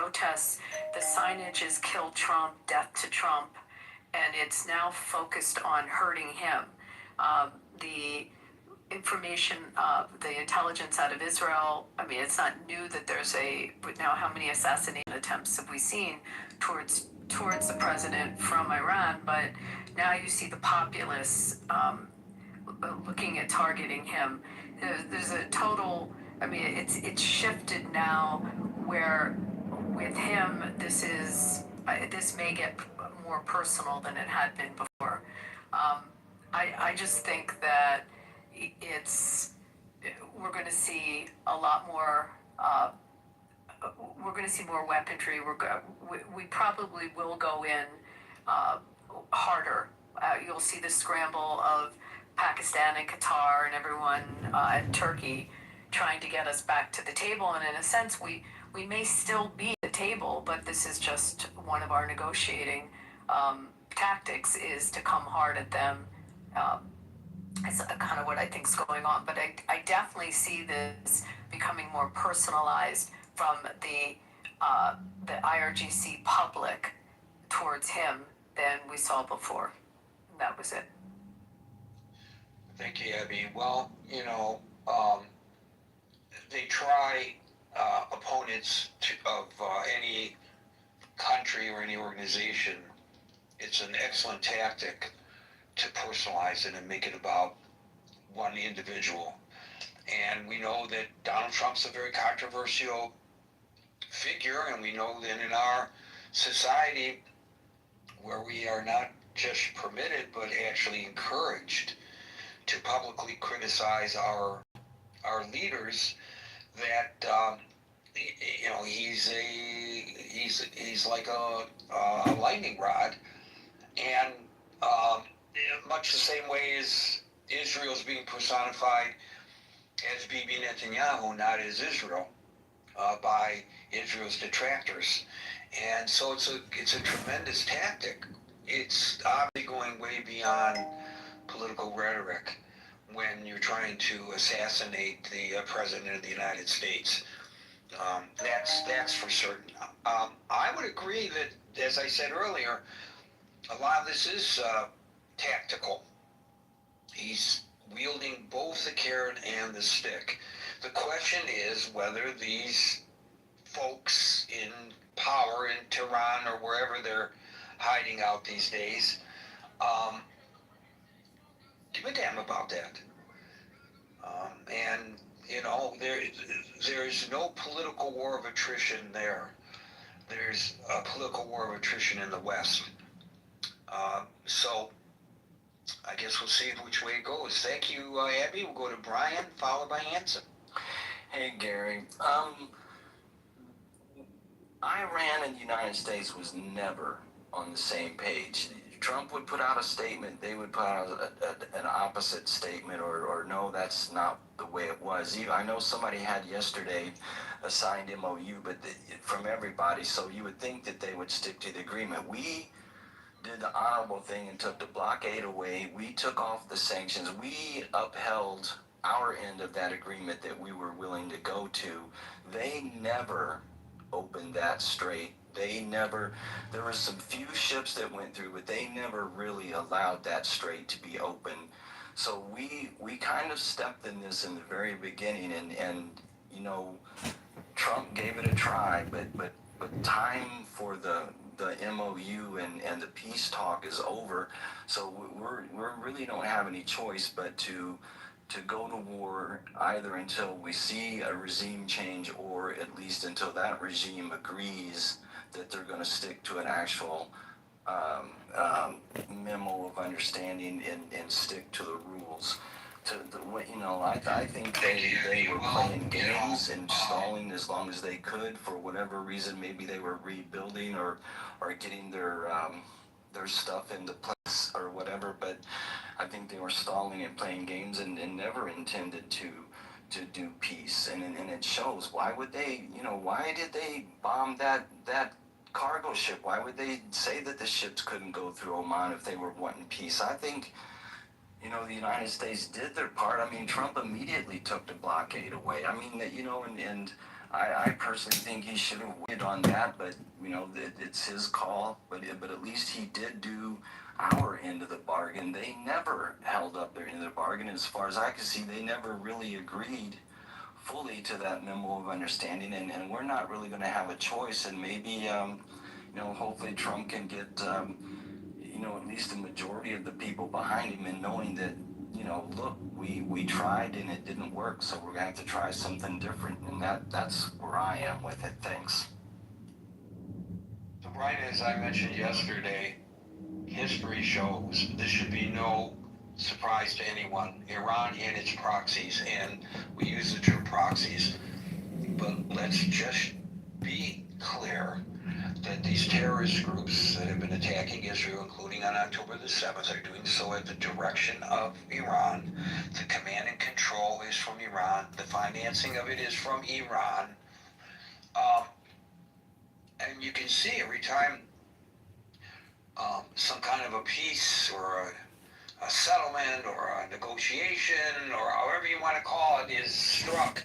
protests, the signage is "Kill Trump, Death to Trump," and it's now focused on hurting him. The information, the intelligence out of Israel, I mean, it's not new that there's now how many assassination attempts have we seen towards the president from Iran, but now you see the populace looking at targeting him. There's a total, I mean, it's shifted now where with him, this may get more personal than it had been before. I just think that we're going to see a lot more, we're going to see more weaponry. We probably will go in harder. You'll see the scramble of Pakistan and Qatar and everyone and Turkey trying to get us back to the table. And in a sense, we may still be at the table, but this is just one of our negotiating tactics, is to come hard at them. It's kind of what I think is going on. But I definitely see this becoming more personalized from the IRGC public towards him than we saw before. And that was it. Thank you, Abby. Well, they try opponents of any country or any organization. It's an excellent tactic to personalize it and make it about one individual. And we know that Donald Trump's a very controversial figure, and we know that in our society, where we are not just permitted but actually encouraged to publicly criticize our leaders, that he's like a lightning rod, and much the same way as Israel's being personified as Bibi Netanyahu, not as Israel, by Israel's detractors. And so it's a tremendous tactic. It's obviously going way beyond political rhetoric when you're trying to assassinate the President of the United States. That's for certain. I would agree that, as I said earlier, a lot of this is tactical. He's wielding both the carrot and the stick. The question is whether these folks in power in Tehran or wherever they're hiding out these days give a damn about that. And there's no political war of attrition there. There's a political war of attrition in the West. So I guess we'll see which way it goes. Thank you, Abby. We'll go to Brian, followed by Hanson. Hey, Gary. Iran and the United States was never on the same page. Trump would put out a statement, they would put out an opposite statement, or no, that's not the way it was. I know somebody had yesterday a signed MOU, but from everybody, so you would think that they would stick to the agreement. We did the honorable thing and took the blockade away. We took off the sanctions. We upheld our end of that agreement that we were willing to go to. They never opened that strait. There were some few ships that went through, but they never really allowed that strait to be open. So we kind of stepped in this in the very beginning, and Trump gave it a try, but time for the MOU and the peace talk is over. So we really don't have any choice but to go to war, either until we see a regime change, or at least until that regime agrees that they're going to stick to an actual memo of understanding and stick to the rules. I think they were playing games and stalling as long as they could for whatever reason. Maybe they were rebuilding or getting their stuff into place or whatever. But I think they were stalling and playing games and never intended to do peace. And it shows. Why would they? Why did they bomb that cargo ship? Why would they say that the ships couldn't go through Oman if they were wanting peace? I think, the United States did their part. I mean, Trump immediately took the blockade away. I mean, and I personally think he should have waited on that, but it's his call. But at least he did do our end of the bargain. They never held up their end of the bargain. As far as I can see, they never really agreed fully to that memo of understanding, and we're not really going to have a choice. And maybe hopefully Trump can get at least the majority of the people behind him, and knowing that look, we tried and it didn't work, so we're gonna have to try something different, and that's where I am with it. Thanks. So, Brian, as I mentioned yesterday, history shows this should be no surprise to anyone. Iran and its proxies, and we use the term proxies, but let's just be clear that these terrorist groups that have been attacking Israel, including on October the 7th, are doing so at the direction of Iran. The command and control is from Iran. The financing of it is from Iran. And you can see every time some kind of a peace or a settlement or a negotiation or however you want to call it is struck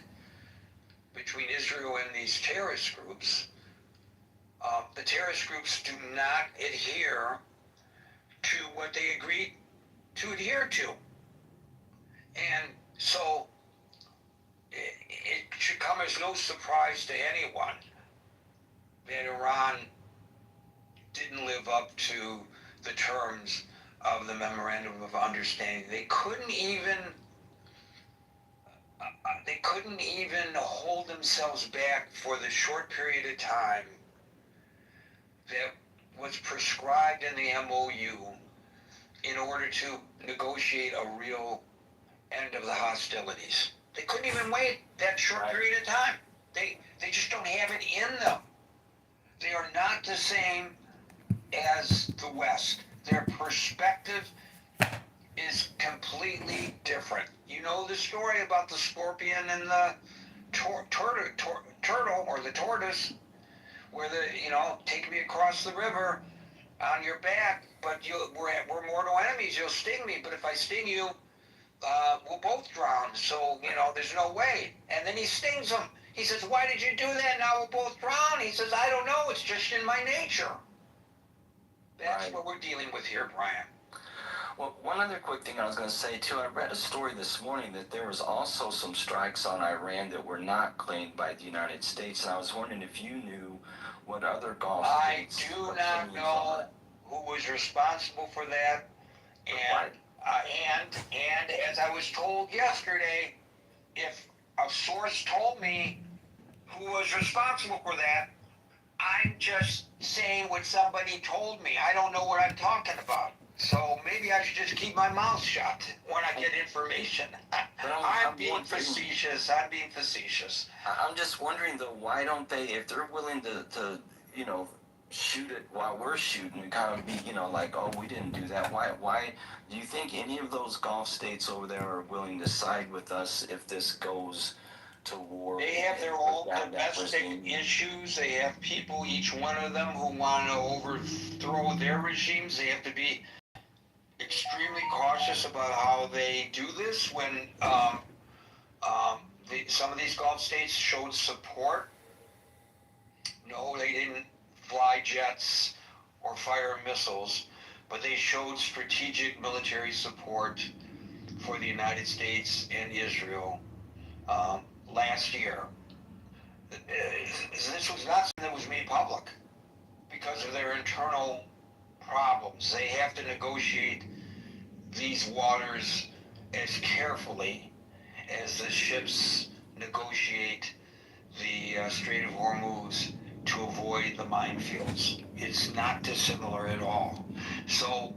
between Israel and these terrorist groups, the terrorist groups do not adhere to what they agreed to adhere to. And so it should come as no surprise to anyone that Iran didn't live up to the terms of the Memorandum of Understanding. They couldn't even hold themselves back for the short period of time that was prescribed in the MOU in order to negotiate a real end of the hostilities. They couldn't even wait that short period of time. They just don't have it in them. They are not the same as the West. Their perspective is completely different. You know the story about the scorpion and the turtle or the tortoise, where take me across the river on your back, but we're mortal enemies. You'll sting me, but if I sting you, we'll both drown. So there's no way. And then he stings him. He says, "Why did you do that? Now we'll both drown." He says, "I don't know. It's just in my nature." That's what we're dealing with here, Brian. Well, one other quick thing I was going to say, too. I read a story this morning that there was also some strikes on Iran that were not claimed by the United States, and I was wondering if you knew what other Gulf states... I do not know who was responsible for that, and as I was told yesterday, if a source told me who was responsible for that, I'm just saying what somebody told me. I don't know what I'm talking about. So maybe I should just keep my mouth shut when I get information. I'm being facetious. I'm just wondering, though, why don't they, if they're willing to shoot it while we're shooting and kind of be, like, oh, we didn't do that. Why do you think any of those Gulf states over there are willing to side with us if this goes to war? They have their own domestic issues. They have people, each one of them, who want to overthrow their regimes. They have to be extremely cautious about how they do this. When some of these Gulf states showed support, no, they didn't fly jets or fire missiles, but they showed strategic military support for the United States and Israel last year. This was not something that was made public because of their internal problems. They have to negotiate these waters as carefully as the ships negotiate the Strait of Hormuz to avoid the minefields. It's not dissimilar at all. So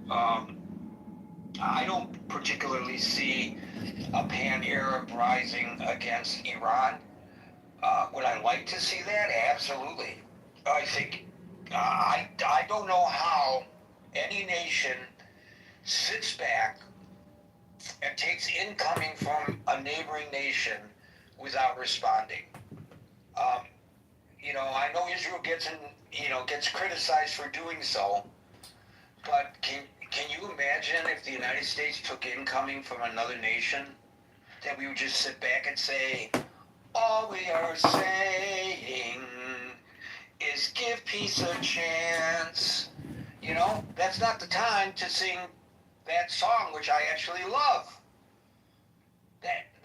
I don't particularly see a pan-Arab rising against Iran. Would I like to see that? Absolutely. I think I don't know how any nation sits back and takes incoming from a neighboring nation without responding. I know Israel gets criticized for doing so, but can you imagine if the United States took incoming from another nation, that we would just sit back and say, All we are saying is give peace a chance. You know, that's not the time to sing that song, which I actually love.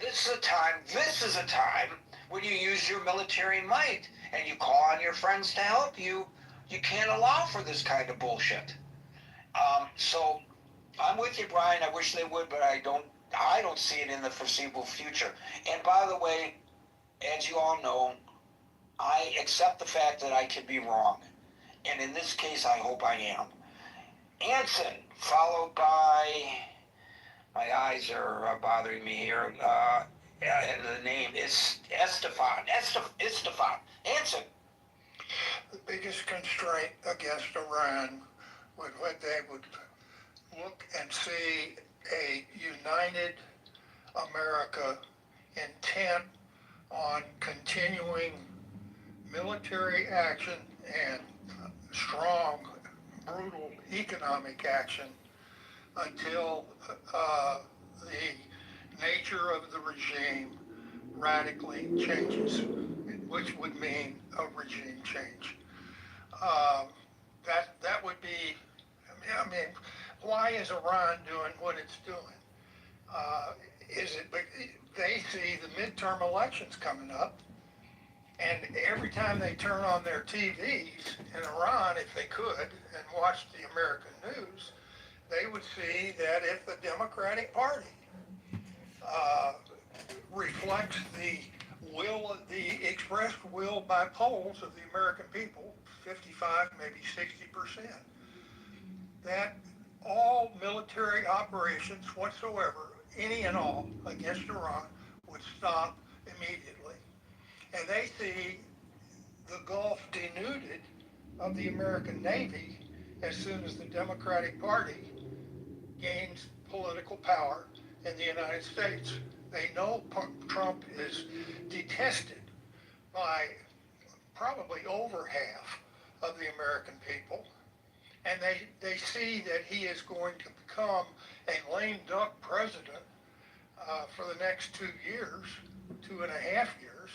This is a time when you use your military might and you call on your friends to help you. You can't allow for this kind of bullshit. So I'm with you, Brian. I wish they would, but I don't see it in the foreseeable future. And by the way, as you all know, I accept the fact that I can be wrong. And in this case, I hope I am. Anson, followed by, my eyes are bothering me here, and the name is Estefan. Anson. The biggest constraint against Iran would when they would look and see a united America intent on continuing military action and strong, brutal economic action until the nature of the regime radically changes, which would mean a regime change. That would be, I mean, why is Iran doing what it's doing? Is it, they see the midterm elections coming up, and every time they turn on their TVs in Iran, if they could, and watch the American news, they would see that if the Democratic Party reflects the will, the expressed will by polls of the American people, 55, maybe 60%, that all military operations whatsoever, any and all, against Iran would stop immediately. And they see the Gulf denuded of the American Navy as soon as the Democratic Party gains political power in the United States. They know Trump is detested by probably over half of the American people, and they see that he is going to become a lame duck president for the next 2 years, 2.5 years.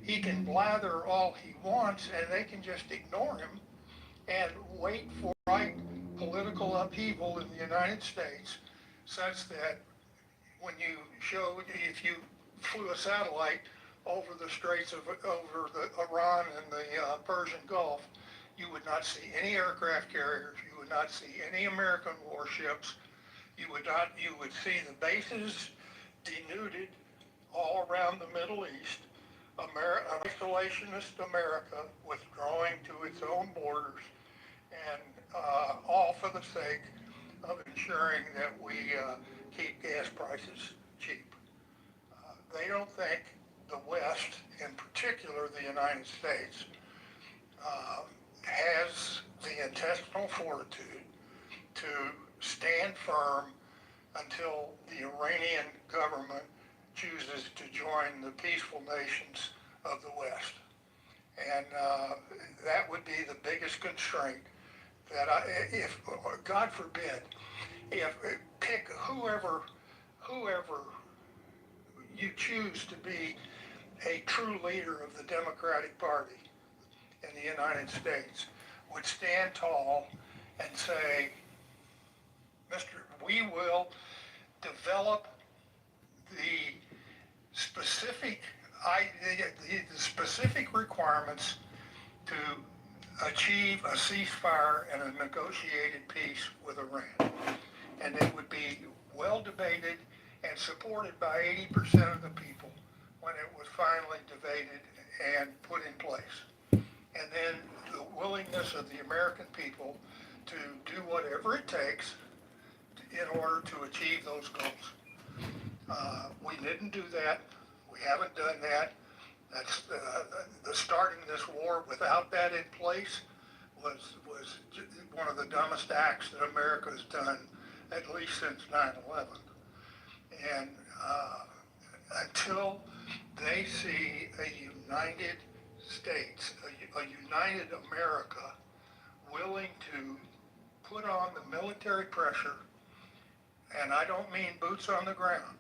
He can blather all he wants, and they can just ignore him and wait for right political upheaval in the United States, such that when you if you flew a satellite over the straits of over the Iran and the Persian Gulf, you would not see any aircraft carriers. You would not see any American warships. You would see the bases denuded all around the Middle East. An isolationist America withdrawing to its own borders, and all for the sake of ensuring that we keep gas prices cheap. They don't think the West, in particular the United States, has the intestinal fortitude to stand firm until the Iranian government chooses to join the peaceful nations of the West. And that would be the biggest constraint that if, God forbid, if pick whoever you choose to be a true leader of the Democratic Party in the United States would stand tall and say, we will develop the specific requirements to achieve a ceasefire and a negotiated peace with Iran. And it would be well debated and supported by 80% of the people when it was finally debated and put in place. And then the willingness of the American people to do whatever it takes in order to achieve those goals. We didn't do that. We haven't done that. That's the starting this war without that in place was one of the dumbest acts that America has done, at least since 9/11. And until they see a united states, a united America willing to put on the military pressure, and I don't mean boots on the ground,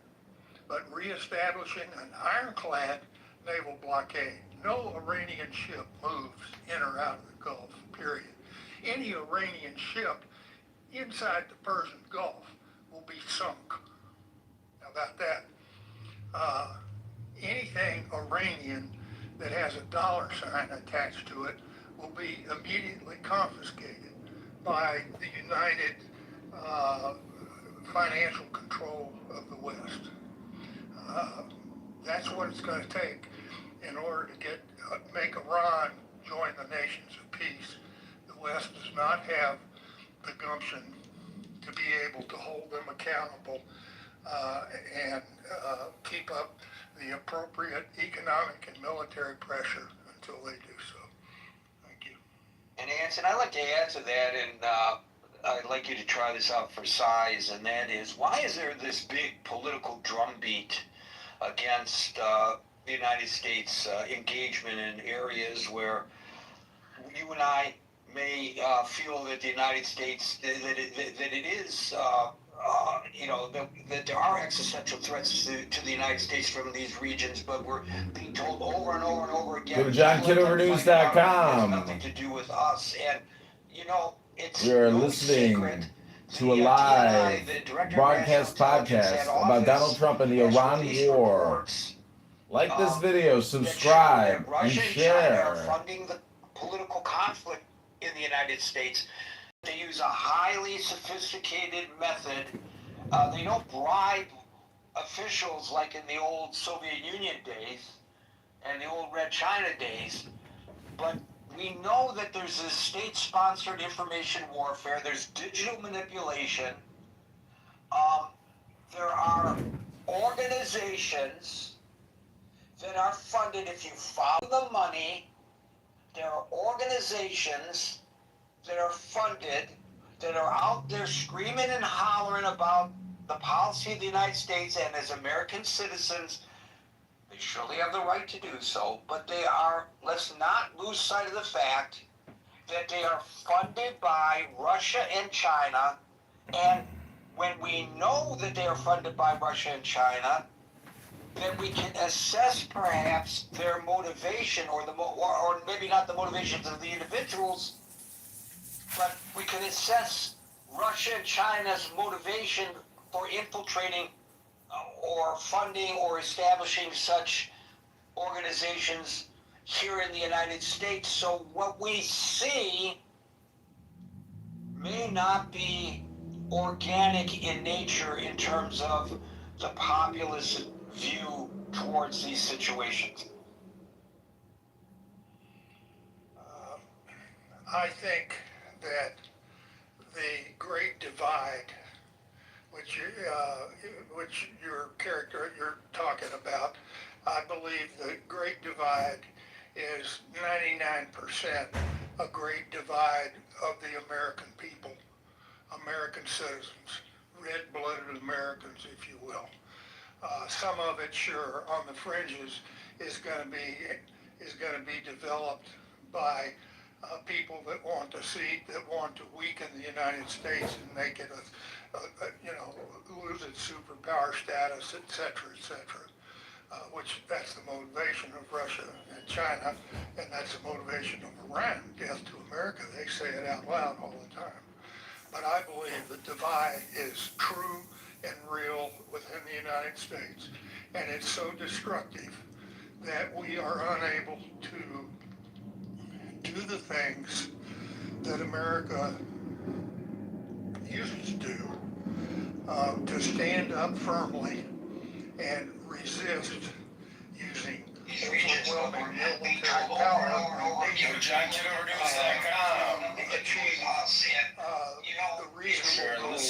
but reestablishing an ironclad naval blockade. No Iranian ship moves in or out of the Gulf, period. Any Iranian ship inside the Persian Gulf will be sunk. How about that? Anything Iranian that has a dollar sign attached to it will be immediately confiscated by the United financial control of the West. That's what it's going to take in order to make Iran join the nations of peace. The West does not have the gumption to be able to hold them accountable and keep up the appropriate economic and military pressure until they do so. Thank you. And Anson, I'd like to add to that, and I'd like you to try this out for size, and that is, why is there this big political drumbeat against the United States engagement in areas where you and I may feel that the United States, that it is, that there are existential threats to the United States from these regions, but we're being told over and over and over again. Go to JohnKitoverNews.com. It has nothing to do with us, and it's You're no listening secret. to a live broadcast podcast about Donald Trump and the Iran war. Like this video, subscribe, and share. Funding the political conflict in the United States. They use a highly sophisticated method. They don't bribe officials like in the old Soviet Union days and the old Red China days, but we know that there's this state-sponsored information warfare. There's digital manipulation. There are organizations that are funded. If you follow the money, there are organizations that are funded, that are out there screaming and hollering about the policy of the United States, and as American citizens, they surely have the right to do so, but they are, let's not lose sight of the fact that they are funded by Russia and China, and when we know that they are funded by Russia and China, then we can assess perhaps their motivation, or maybe not the motivations of the individuals, but we can assess Russia and China's motivation for infiltrating or funding or establishing such organizations here in the United States. So what we see may not be organic in nature in terms of the populist view towards these situations. I think that the Great Divide, which you're talking about, I believe the Great Divide is 99% a great divide of the American people, American citizens, red-blooded Americans, if you will. Some of it, sure, on the fringes is going to be developed by people that want a seat, that want to weaken the United States and make it lose its superpower status, et cetera, which that's the motivation of Russia and China, and that's the motivation of Iran, death to America. They say it out loud all the time. But I believe the divide is true and real within the United States, and it's so destructive that we are unable to do the things that America used to do, to stand up firmly and resist using overwhelming military power to achieve the reasonable goals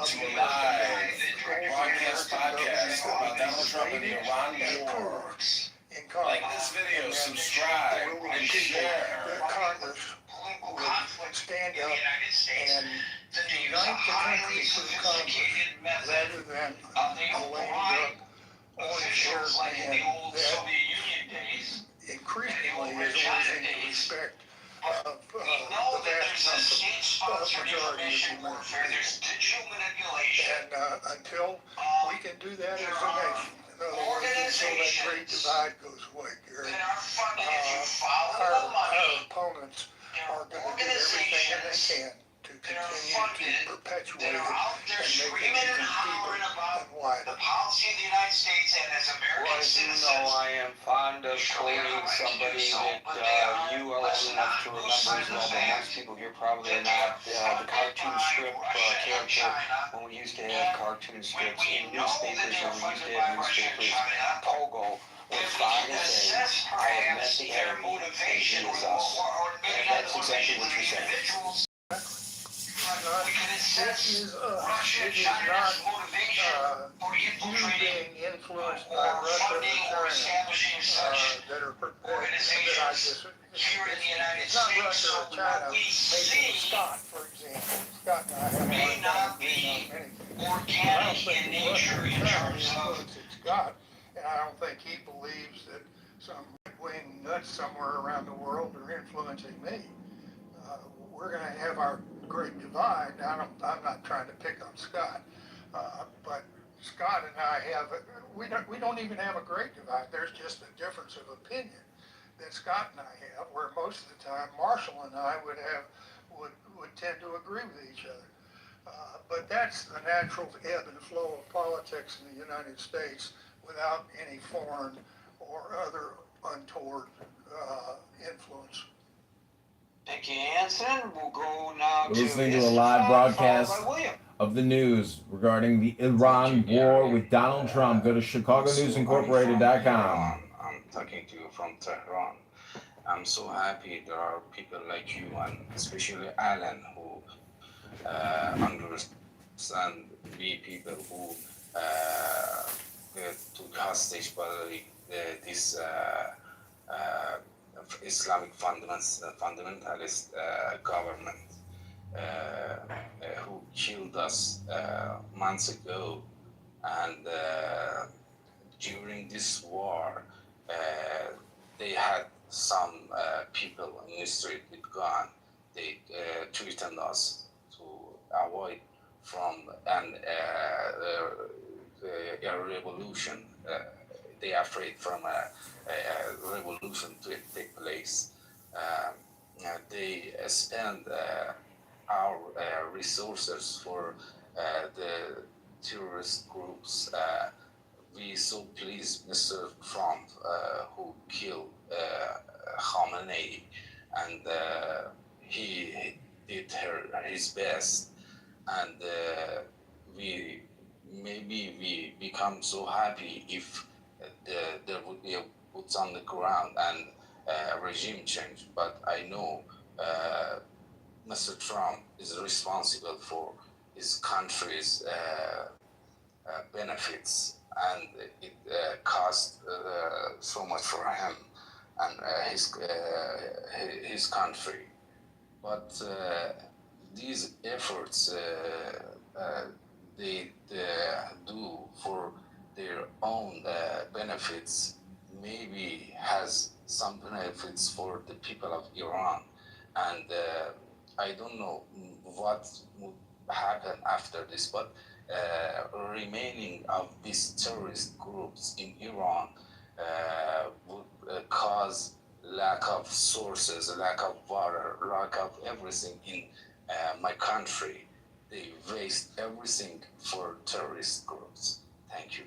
to a live broadcast podcast about Donald Trump and the Iran war. Like this video, subscribe, and share. Congress would stand up and unite the country through Congress rather than a lame duck orange-haired man that increasingly is losing the respect But we know that there's a state-sponsored information warfare, there's digital manipulation. And until we can do that as a nation, in other words, until that great divide goes away, Gary, our opponents are going to do everything that they can to continue to perpetuate it and make it even deeper and wider. The policy of the United States and as American citizens. Well, as you know, I am fond of quoting somebody that you are old enough to remember as well, but most people here probably are not. The cartoon strip character, when we used to have cartoon strips in newspapers, when we used to have newspapers, Pogo was fond of saying, I have met the enemy, and he is us. And that's exactly what you're saying. This is us. It is not you being influenced by Russia or China that are it's not Russia or China making Scott, for example. Scott and I have May not be organic in nature in terms of Scott, and I don't think he believes that some right-wing nuts somewhere around the world are influencing me. We're going to have our great divide. I'm not trying to pick on Scott, but Scott and I we don't even have a great divide. There's just a difference of opinion that Scott and I have, where most of the time Marshall and I would tend to agree with each other. But that's the natural ebb and flow of politics in the United States without any foreign or other untoward influence. Thank you, Hanson. We'll go now to listening to a live broadcast of the news regarding the Iran war with Donald Trump. Go to ChicagoNewsIncorporated.com. I'm talking to you from Tehran. I'm so happy there are people like you, and especially Alan, who understand we people who took hostage by this Islamic fundamentalist government who killed us months ago, and during this war they had some people in the street with gun. They threatened us to avoid from a revolution. They are afraid from a revolution to take place. They spend our resources for the terrorist groups. We so pleased Mr. Trump, who killed Khamenei, and he did his best, and we become so happy if there would be a boots on the ground and regime change. But I know Mr. Trump is responsible for his country's benefits, and it cost so much for him and his country. But these efforts they do for their own benefits maybe has some benefits for the people of Iran, and I don't know what would happen after this, but remaining of these terrorist groups in Iran would cause lack of sources, lack of water, lack of everything in my country. They waste everything for terrorist groups. Thank you.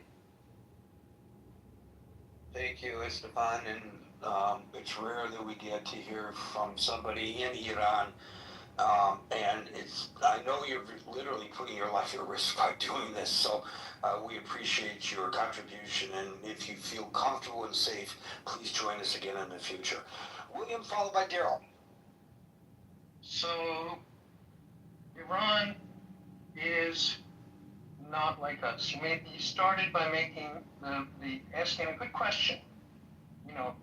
Thank you, Esteban. And it's rare that we get to hear from somebody in Iran. And I know you're literally putting your life at risk by doing this, so we appreciate your contribution. And if you feel comfortable and safe, please join us again in the future. William, followed by Daryl. So, Iran is not like us. You started by asking a good question. You know,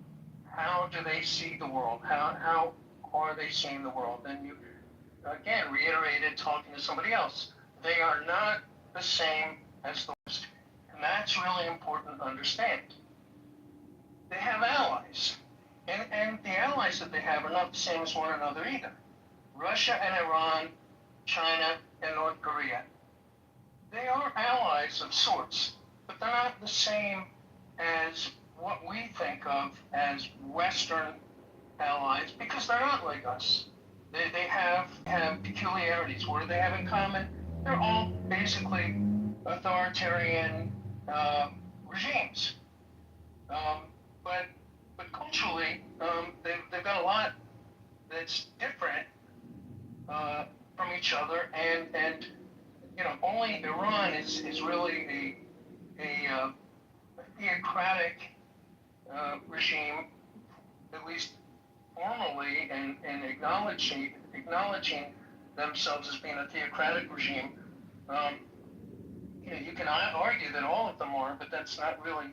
how do they see the world? How are they seeing the world? And you again reiterated talking to somebody else. They are not the same as the West, and that's really important to understand. They have allies, and the allies allies that they have are not the same as one another either. Russia and Iran, China and North Korea. They are allies of sorts, but they're not the same as what we think of as Western allies, because they're not like us. They have peculiarities. What do they have in common? They're all basically authoritarian regimes. But culturally, they've got a lot that's different from each other, and you know, only Iran is really a theocratic regime, at least formally, and acknowledging themselves as being a theocratic regime. You know, you can argue that all of them are, but that's not really,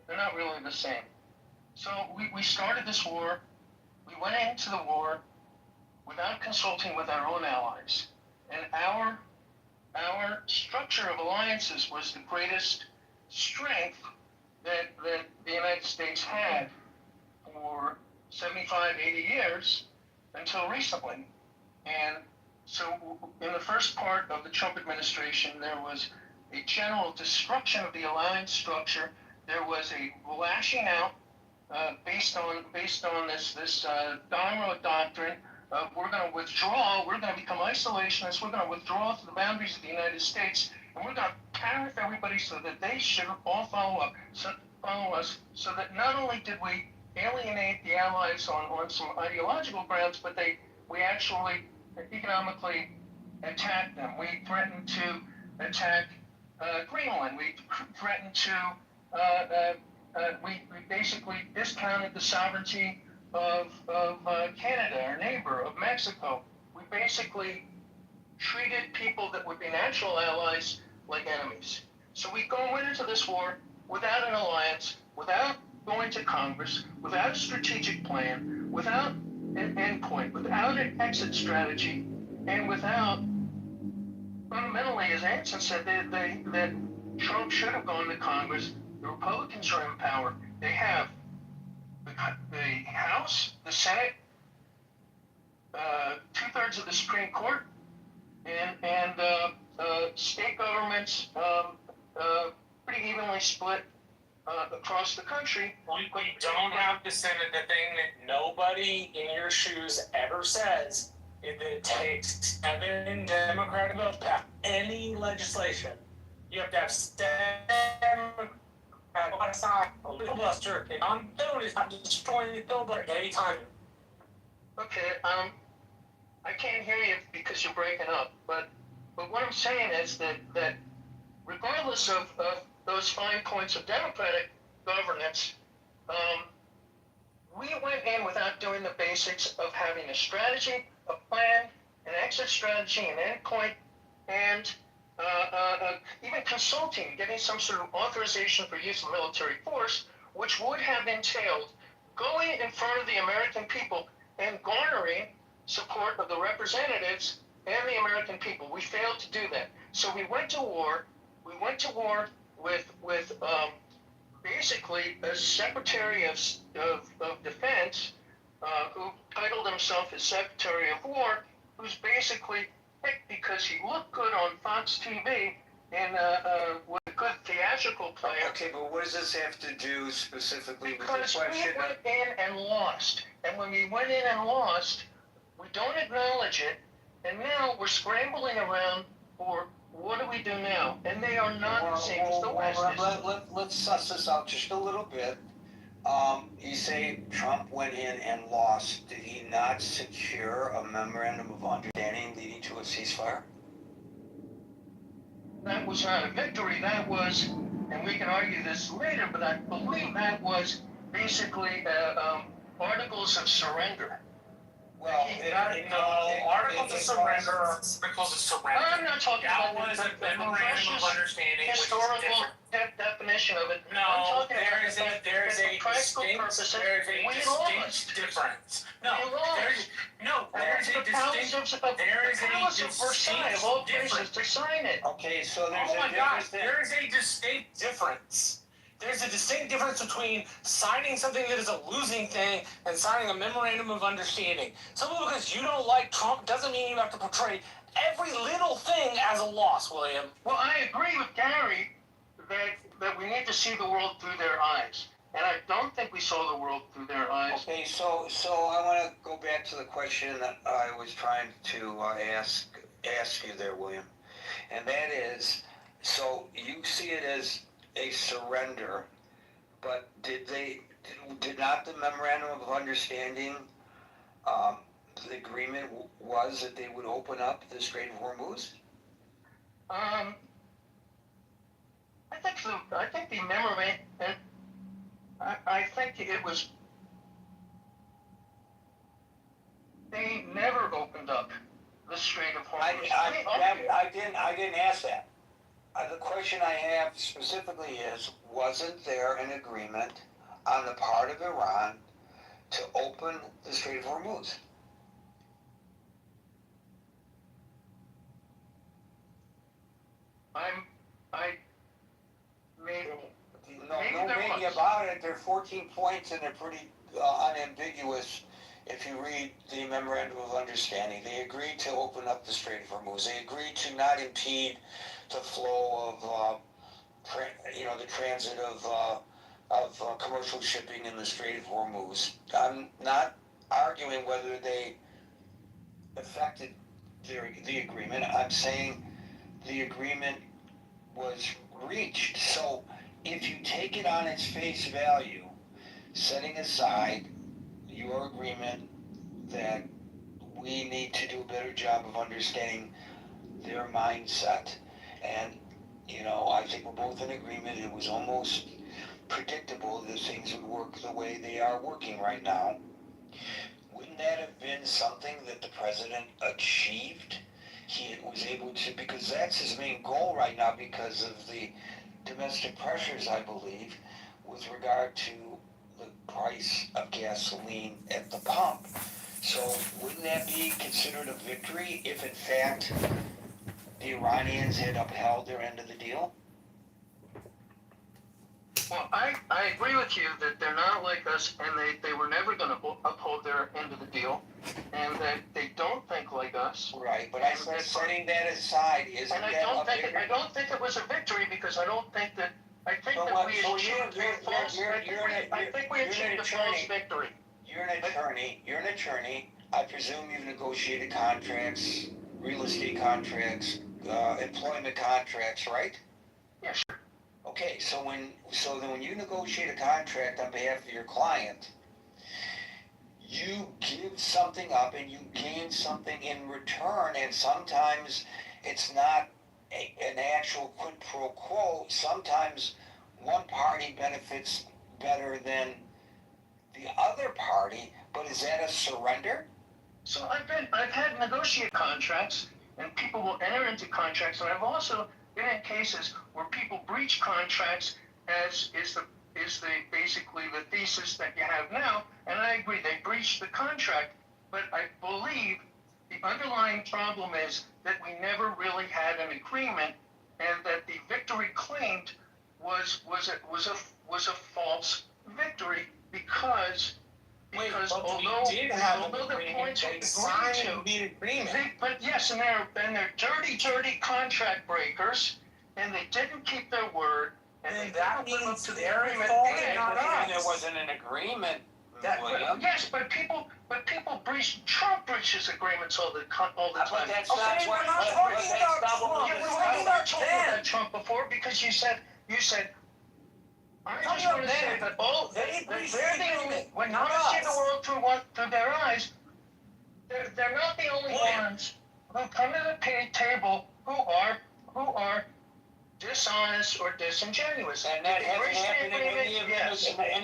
they're not really the same. So we started this war. We went into the war without consulting with our own allies, and our structure of alliances was the greatest strength that the United States had for 75, 80 years until recently. And so in the first part of the Trump administration, there was a general destruction of the alliance structure. There was a lashing out based on this Monroe doctrine. We're going to withdraw, we're going to become isolationists, we're going to withdraw to the boundaries of the United States, and we're going to tariff everybody so that they should all follow us, so that not only did we alienate the allies on some ideological grounds, but we actually economically attacked them. We threatened to attack Greenland. We threatened to, we basically discounted the sovereignty of Canada, our neighbor, of Mexico. We basically treated people that would be natural allies like enemies. So we went into this war without an alliance, without going to Congress, without a strategic plan, without an endpoint, without an exit strategy, and without, fundamentally, as Anson said, that Trump should have gone to Congress. The Republicans are in power. They have the House, the Senate, 2/3 of the Supreme Court, and state governments pretty evenly split across the country. We don't have the Senate. The thing that nobody in your shoes ever says is that it takes 7 Democratic votes to pass any legislation. You have to have 7 a filibuster, and I'm doing is not destroying the filibuster anytime. Okay, I can't hear you because you're breaking up, but what I'm saying is that regardless of those fine points of democratic governance, we went in without doing the basics of having a strategy, a plan, an exit strategy, an endpoint, and even consulting, getting some sort of authorization for use of military force, which would have entailed going in front of the American people and garnering support of the representatives and the American people. We failed to do that. So we went to war. We went to war with basically a Secretary of Defense who titled himself as Secretary of War, who's basically picked because he looked good on Fox TV and with a good theatrical plan. Okay, but what does this have to do specifically with the Because question? we went in and lost. And when we went in and lost, we don't acknowledge it, and now we're scrambling around for what do we do now? And they are not the same as the West is. Let's suss this out just a little bit. You say Trump went in and lost. Did he not secure a memorandum of understanding leading to a ceasefire? That was not a victory. That was, and we can argue this later, but I believe that was basically articles of surrender. Well, articles of surrender, articles of surrender. I'm not talking That about was the a memorandum of understanding, which is historical different. definition of it. No, I'm talking there about is the a fact that for practical purposes, we lost. difference. No, We lost. there's a The Palace of Versailles, of all places, difference. to sign it. okay, so there's Oh a my difference gosh, there is a distinct difference. There's a distinct difference between signing something that is a losing thing and signing a memorandum of understanding. Simply because you don't like Trump doesn't mean you have to portray every little thing as a loss, William. Well, I agree with Gary that we need to see the world through their eyes. And I don't think we saw the world through their eyes. Okay, so I want to go back to the question that I was trying to ask you there, William, and that is, so you see it as a surrender, but did not the memorandum of understanding, the agreement was that they would open up the Strait of Hormuz? I think the memorandum. I think it was. They never opened up the Strait of Hormuz. I didn't ask that. The question I have specifically is, wasn't there an agreement on the part of Iran to open the Strait of Hormuz? Maybe about it. There are 14 points and they're pretty unambiguous. If you read the memorandum of understanding, they agreed to open up the Strait of Hormuz. They agreed to not impede the flow of, the transit of commercial shipping in the Strait of Hormuz. I'm not arguing whether they affected the agreement. I'm saying the agreement was reached. So if you take it on its face value, setting aside your agreement that we need to do a better job of understanding their mindset, and I think we're both in agreement it was almost predictable that things would work the way they are working right now. Wouldn't that have been something that the president achieved? He was able to, because that's his main goal right now because of the domestic pressures, I believe, with regard to the price of gasoline at the pump. So wouldn't that be considered a victory if in fact the Iranians had upheld their end of the deal? Well, I agree with you that they're not like us, and they were never going to uphold their end of the deal, and that they don't think like us. Right, but I said setting that aside, isn't that a victory? I don't think it was a victory because I think that we achieved a false victory. You're an attorney. I presume you've negotiated contracts, real estate contracts, employment contracts, right? Yeah, sure. Okay, so then when you negotiate a contract on behalf of your client, you give something up and you gain something in return, and sometimes it's not an actual quid pro quo. Sometimes one party benefits better than the other party, but is that a surrender? So I've had negotiate contracts, and people will enter into contracts, and I've also been in cases where people breach contracts, as is basically the thesis that you have now, and I agree they breached the contract, but I believe the underlying problem is that we never really had an agreement, and that the victory claimed was a false victory because although the points were agreed to, but yes, and they're dirty contract breakers, and they didn't keep their word, and that means to the they're agreement. There wasn't an agreement. Yes, but people breach. Trump breaches agreements all the time. But that's not what. We were talking about Trump before because you said. I just want to say that they're the only. When you see the world through their eyes, they're not the only ones who come to the table who are dishonest or disingenuous. And that hasn't happened in any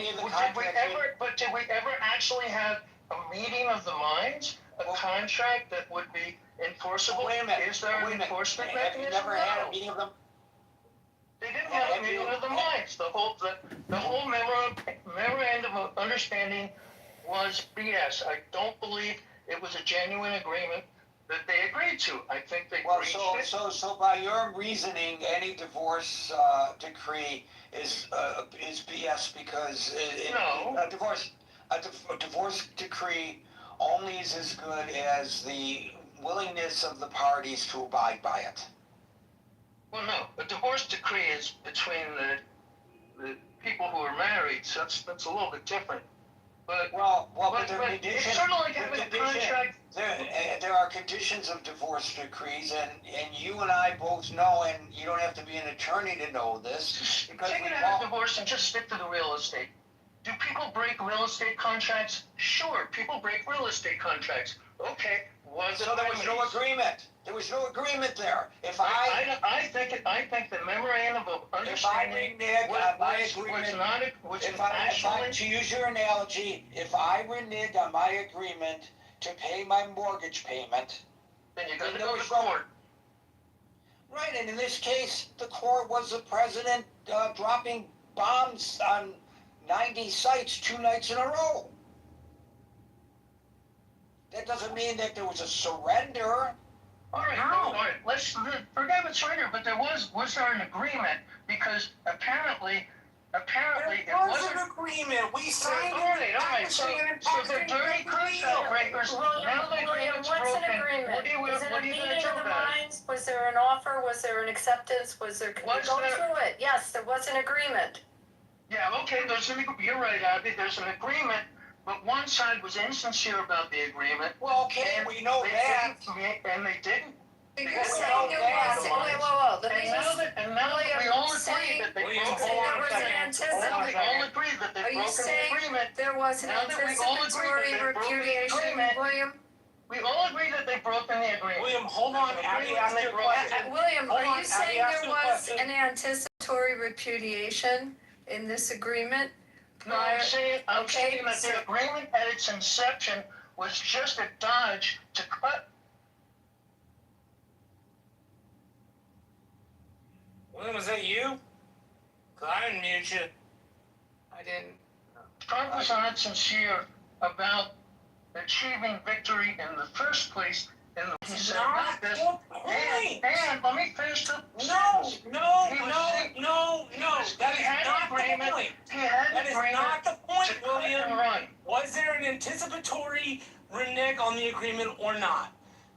of the contracts. Did we ever actually have a meeting of the minds? A contract that would be enforceable? Wait a minute. Is there an enforcement Have mechanism? you never had a meeting of them? They didn't have a meeting of the minds. The whole memorandum of understanding was BS. I don't believe it was a genuine agreement that they agreed to. I think they Well, breached it. so by your reasoning, any divorce decree is BS because No. a divorce decree only is as good as the willingness of the parties to abide by it. Well, no. A divorce decree is between the people who are married, so that's a little bit different. But but there are it's conditions. sort of like having a contract. There are conditions of divorce decrees, and you and I both know, and you don't have to be an attorney to know this. Because Take it out of divorce and just stick to the real estate. Do people break real estate contracts? Sure, people break real estate contracts. Okay, so there was no agreement. There was no agreement there. I think the memorandum of understanding to use your analogy, if I renege on my agreement to pay my mortgage payment, then you got to go to court. Right, and in this case, the court was the president dropping bombs on 90 sites 2 nights in a row. That doesn't mean that there was a surrender. All right, let's forget the surrender, but was there an agreement? Because apparently it wasn't an agreement. We signed it. All right, so they're dirty contract breakers. Now the agreement's What's broken. an agreement? What Is it are a you meeting going to do of the about it? minds? Was there an offer? Was there an acceptance? Can we go through it? Yes, there was an agreement. Yeah, okay, you're right, Abby, there's an agreement, but one side was insincere about the agreement. Well, okay, we know that. And they didn't. You're saying there was, whoa, let me just, And now we all agree that they broke the Are you saying there was an anticipatory repudiation, William? We all agree that they've broken the agreement. William, hold on. Abby asked you a question. William, Hold are on, you saying Abby, there was an anticipatory repudiation in this agreement? No, I'm saying that the agreement at its inception was just a dodge to cut. William, was that you? Because I didn't mute you. I didn't. Trump was not sincere about achieving victory in the first place. And let me finish the sentence. No. That is not the point. That is not the point, William. Was there an anticipatory renege on the agreement or not?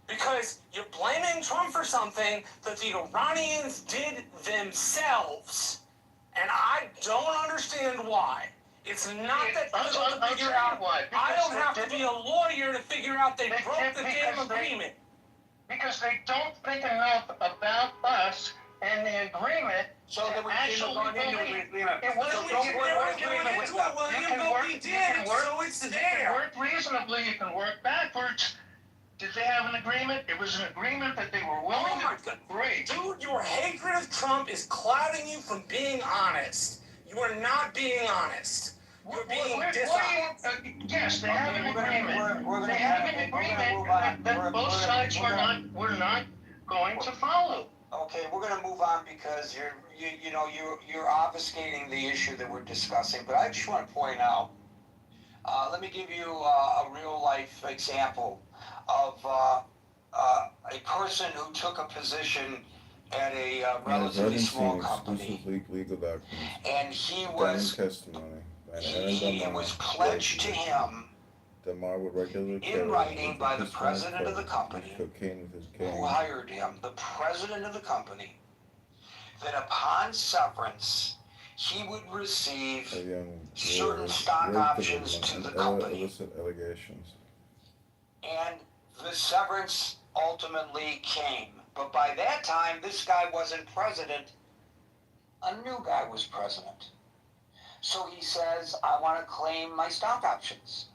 Because you're blaming Trump for something that the Iranians did themselves. And I don't understand why. It's not that difficult to figure out. I don't have to be a lawyer to figure out they broke the damn agreement. Because they don't think enough about us and the agreement. So that we actually believe it wasn't So it's there. You can work reasonably, you can work backwards. Did they have an agreement? It was an agreement that they were willing to. Great. Dude, your hatred of Trump is clouding you from being honest. You are not being honest. You're being dishonest. Yes, they have an agreement. They have an agreement that both sides were not going to follow. Okay, we're going to move on because you're obfuscating the issue that we're discussing. But I just want to point out. Let me give you a real life example of a person who took a position at a relatively small company, legal documents, and he was testimony. It was pledged to him in writing by the president of the company, who hired him, the president of the company, that upon severance, he would receive certain stock options to the company. And the severance ultimately came. But by that time, this guy wasn't president. A new guy was president. So he says, I want to claim my stock options.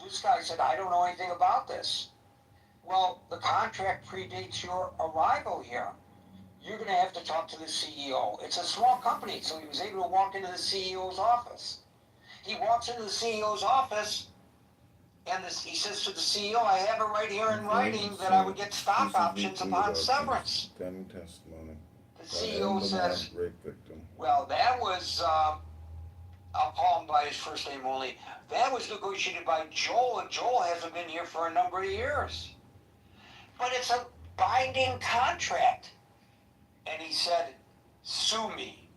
This guy said, I don't know anything about this. Well, the contract predates your arrival here. You're going to have to talk to the CEO. It's a small company, so he was able to walk into the CEO's office. He walks into the CEO's office, and he says to the CEO, I have it right here in writing that I would get stock options upon severance. The CEO says, well, that was, I'll call him by his first name only, that was negotiated by Joel, and Joel hasn't been here for a number of years. but it's a binding contract. And he said, sue me.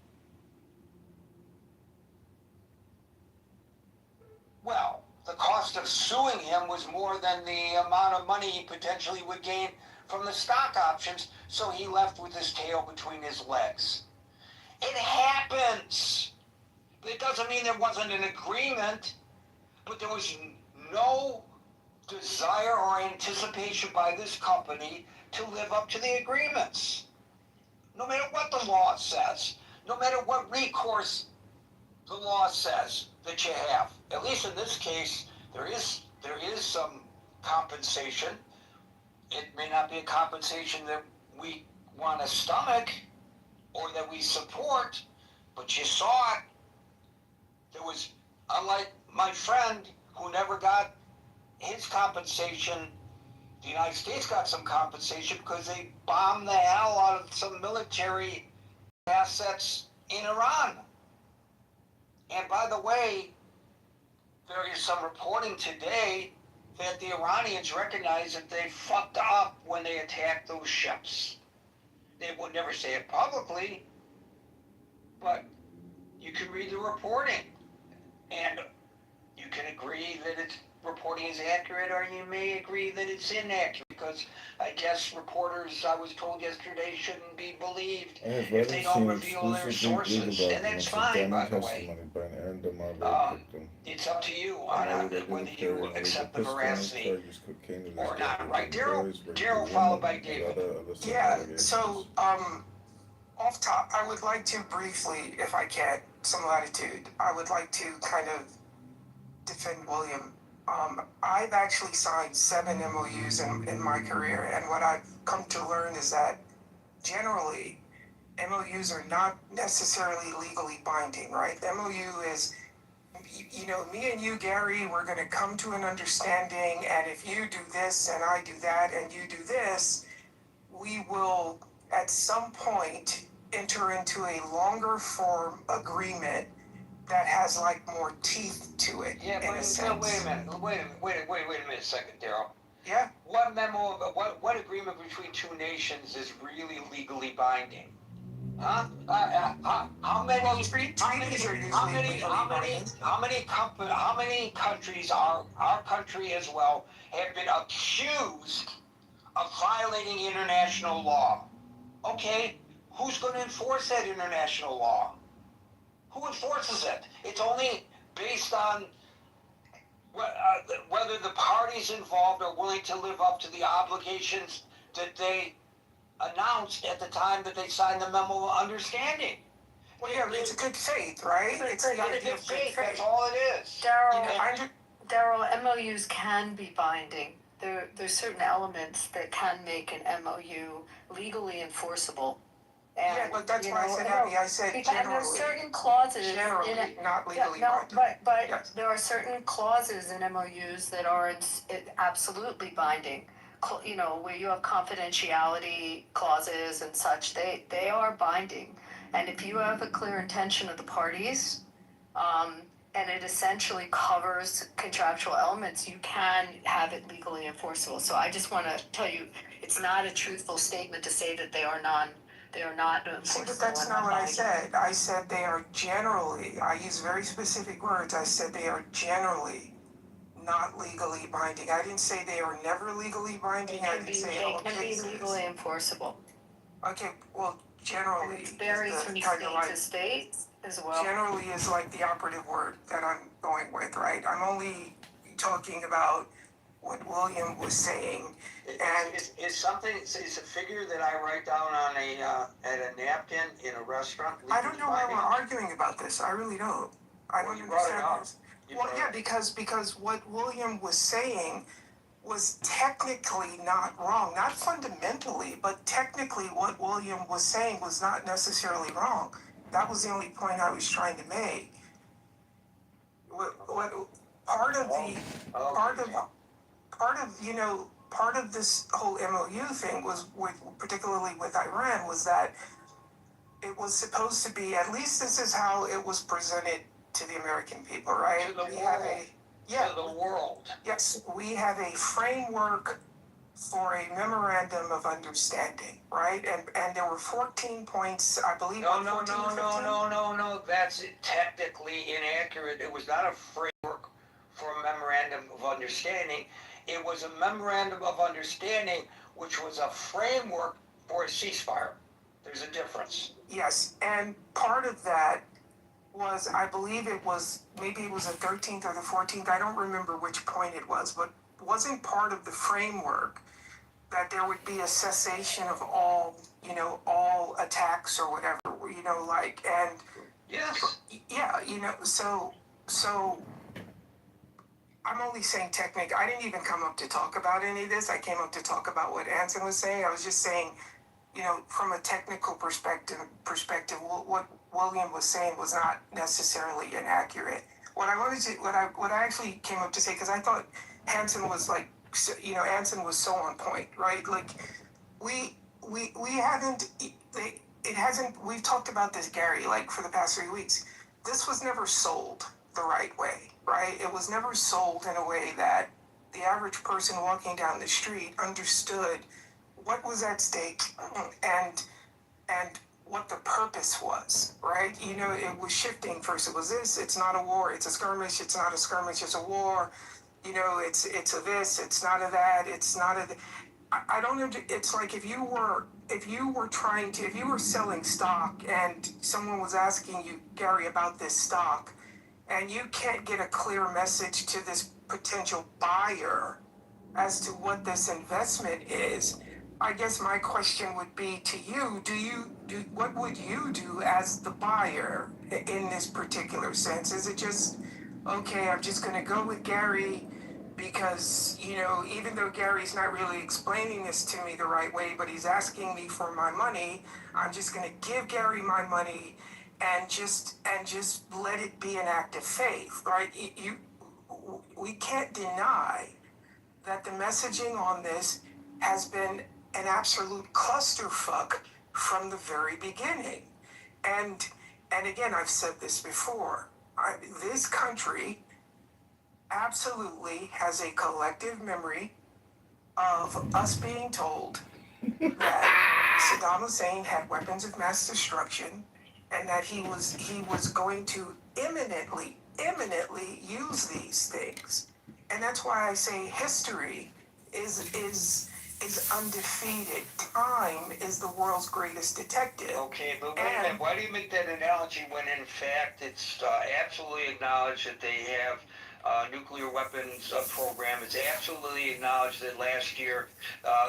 Well, the cost of suing him was more than the amount of money he potentially would gain from the stock options, so he left with his tail between his legs. It happens. It doesn't mean there wasn't an agreement, but there was no desire or anticipation by this company to live up to the agreements. No matter what the law says, no matter what recourse the law says that you have. At least in this case, there is some compensation. It may not be a compensation that we want to stomach or that we support, but you saw it. There was, unlike my friend who never got his compensation, the United States got some compensation because they bombed the hell out of some military assets in Iran. And by the way, there is some reporting today that the Iranians recognize that they fucked up when they attacked those ships. They would never say it publicly, but you can read the reporting. And you can agree that its reporting is accurate, or you may agree that it's inaccurate, because I guess reporters, I was told yesterday, shouldn't be believed if they don't reveal their sources, and that's fine, by the way. It's up to you on whether you accept the veracity or not, right? Daryl followed by David. Yeah, so, off top, I would like to briefly, if I can, some latitude, I would like to kind of defend William. I've actually signed 7 MOUs in my career, and what I've come to learn is that generally MOUs are not necessarily legally binding, right? The MOU is, you know, me and you, Gary, we're going to come to an understanding, and if you do this and I do that and you do this, we will at some point enter into a longer form agreement that has like more teeth to it. Yeah, but wait a minute, wait a minute, second, Daryl. Yeah. What memo, what agreement between two nations is really legally binding? Huh? How many? Well, treaties are usually legally binding. How many countries are our country as well have been accused of violating international law? Okay, who's going to enforce that international law? Who enforces it? It's only based on whether the parties involved are willing to live up to the obligations that they announced at the time that they signed the memo of understanding. Well, yeah, it's a good faith, right? It's the idea of good faith. That's all it is. Daryl, MOUs can be binding. There's certain elements that can make an MOU legally enforceable. And, yeah, but that's why I said Abby. I said generally. And there's certain clauses generally, not legally binding. But yes. There are certain clauses in MOUs that are absolutely binding. You know, where you have confidentiality clauses and such, they are binding. And if you have a clear intention of the parties, and it essentially covers contractual elements, you can have it legally enforceable. So I just want to tell you, it's not a truthful statement to say that they are not enforceable. See, but that's not what I said. I said they are generally, I use very specific words, I said they are generally not legally binding. I didn't say they are never legally binding. I didn't say they can be legally enforceable. Okay, well, generally. And it varies from state to state as well. Generally is like the operative word that I'm going with, right? I'm only talking about what William was saying. And it's a figure that I write down on at a napkin in a restaurant. I don't know why we're arguing about this. I really don't. I don't understand this. Well, yeah, because what William was saying was technically not wrong. Not fundamentally, but technically what William was saying was not necessarily wrong. That was the only point I was trying to make. Part of this whole MOU thing was particularly with Iran, was that it was supposed to be, at least this is how it was presented to the American people, right? To the world. To the world. Yes, we have a framework for a memorandum of understanding, right? And there were 14 points, I believe. No. That's technically inaccurate. It was not a framework for a memorandum of understanding. It was a memorandum of understanding, which was a framework for a ceasefire. There's a difference. Yes, and part of that was, I believe it was, maybe it was the 13th or the 14th, I don't remember which point it was, but wasn't part of the framework that there would be a cessation of all, all attacks or whatever, and Yes. yeah, so I'm only saying technique. I didn't even come up to talk about any of this. I came up to talk about what Anson was saying. I was just saying, from a technical perspective, what William was saying was not necessarily inaccurate. What I actually came up to say, because I thought Hanson was Anson was so on point, right? Like, we haven't, it hasn't, we've talked about this, Gary, like for the past 3 weeks. This was never sold the right way, right? It was never sold in a way that the average person walking down the street understood what was at stake and what the purpose was, right? It was shifting. First it was this, it's not a war, it's a skirmish, it's not a skirmish, it's a war. It's a this, it's not a that, it's not a... I don't, it's like if you were selling stock and someone was asking you, Gary, about this stock, and you can't get a clear message to this potential buyer as to what this investment is. I guess my question would be to you, what would you do as the buyer in this particular sense? Is it just, okay, I'm just going to go with Gary because, even though Gary's not really explaining this to me the right way, but he's asking me for my money, I'm just going to give Gary my money and just let it be an act of faith, right? We can't deny that the messaging on this has been an absolute clusterfuck from the very beginning. And again, I've said this before, this country absolutely has a collective memory of us being told that Saddam Hussein had weapons of mass destruction and that he was going to imminently use these things. And that's why I say history is undefeated. Time is the world's greatest detective. Okay, but wait a minute. Why do you make that analogy when in fact it's absolutely acknowledged that they have nuclear weapons program? It's absolutely acknowledged that last year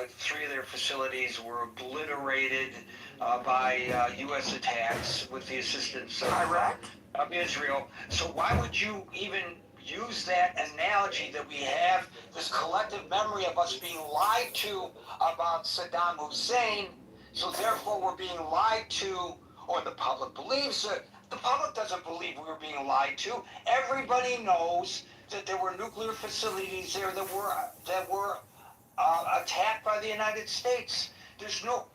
3 of their facilities were obliterated by U.S. attacks with the assistance of Israel. So why would you even use that analogy that we have this collective memory of us being lied to about Saddam Hussein, so therefore we're being lied to, or the public believes it. The public doesn't believe we were being lied to. Everybody knows that there were nuclear facilities there that were attacked by the United States. There's no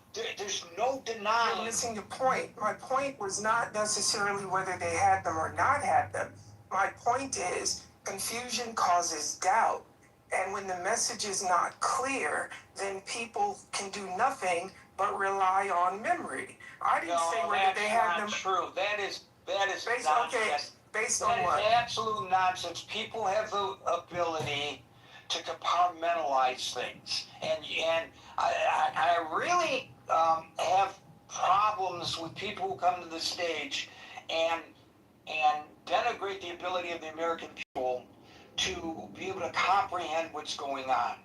denying. You're missing the point. My point was not necessarily whether they had them or not had them. My point is, confusion causes doubt. And when the message is not clear, then people can do nothing but rely on memory. I didn't say whether they had them. That's not true. That is Based, nonsense. okay, based on what? That is absolute nonsense. People have the ability to compartmentalize things, and I really have problems with people who come to the stage and denigrate the ability of the American people to be able to comprehend what's going on.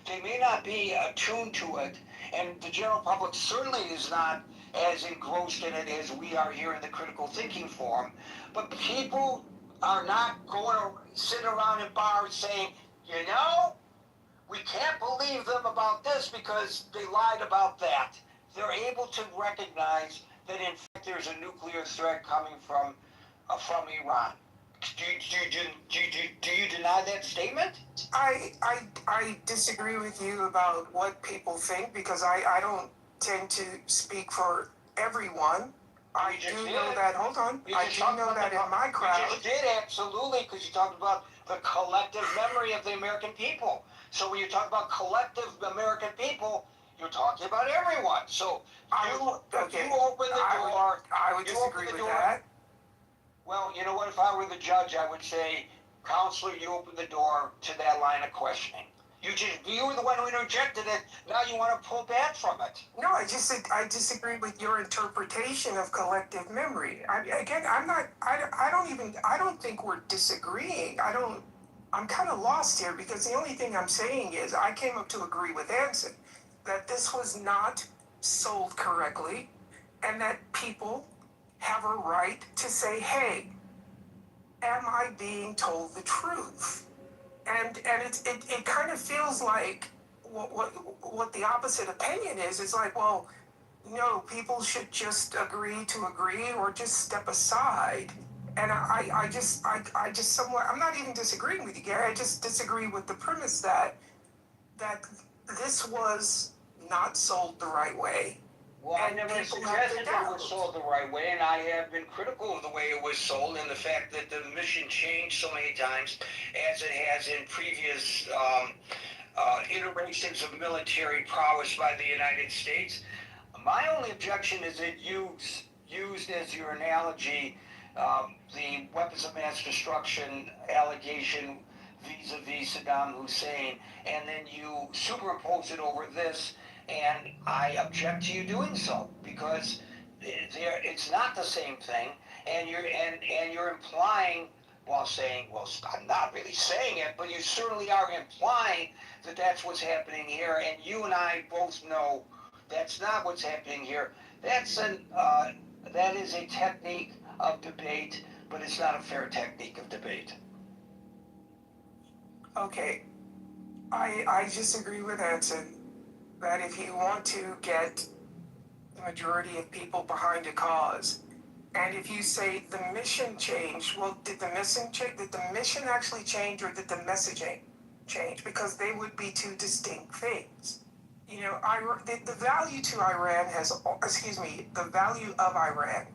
They may not be attuned to it, and the general public certainly is not as engrossed in it as we are here in the critical thinking forum. But people are not going to sit around in bars saying, we can't believe them about this because they lied about that. They're able to recognize that in fact there's a nuclear threat coming from Iran. Do you deny that statement? I disagree with you about what people think because I don't tend to speak for everyone. I do know that, hold on, I do know that in my crowd. You just did, absolutely, because you talked about the collective memory of the American people. So when you talk about collective American people, you're talking about everyone. So you open the door. I would disagree with that. Well, you know what? If I were the judge, I would say, Counselor, you opened the door to that line of questioning. You were the one who interjected it. Now you want to pull back from it. No, I disagree with your interpretation of collective memory. I don't think we're disagreeing. I'm kind of lost here because the only thing I'm saying is I came up to agree with Anson that this was not sold correctly and that people have a right to say, hey, am I being told the truth? And it kind of feels like what the opposite opinion is. It's like, well, no, people should just agree to agree or just step aside. And I just somewhat, I'm not even disagreeing with you, Gary. I just disagree with the premise that this was not sold the right way. Well, I never suggested that it was sold the right way, and I have been critical of the way it was sold and the fact that the mission changed so many times, as it has in previous iterations of military prowess by the United States. My only objection is it used as your analogy the weapons of mass destruction allegation vis-a-vis Saddam Hussein, and then you superimpose it over this. And I object to you doing so because it's not the same thing, and you're implying while saying, well, I'm not really saying it, but you certainly are implying that that's what's happening here, and you and I both know that's not what's happening here. That is a technique of debate, but it's not a fair technique of debate. Okay, I disagree with Anson that if you want to get the majority of people behind a cause, and if you say the mission changed, well, did the mission change? Did the mission actually change, or did the messaging change? Because they would be two distinct things. You know, the value to Iran the value of Iran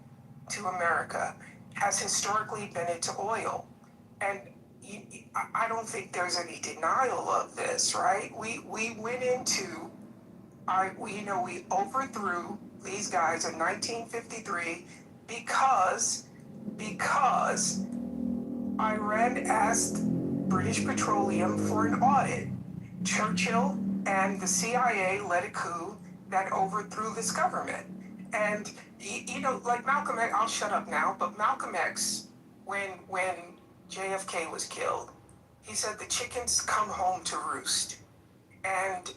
to America has historically been its oil, and I don't think there's any denial of this, right? We went into we overthrew these guys in 1953 because Iran asked British Petroleum for an audit. Churchill and the CIA led a coup that overthrew this government. And like Malcolm X, I'll shut up now, but Malcolm X, when JFK was killed, he said the chickens come home to roost. And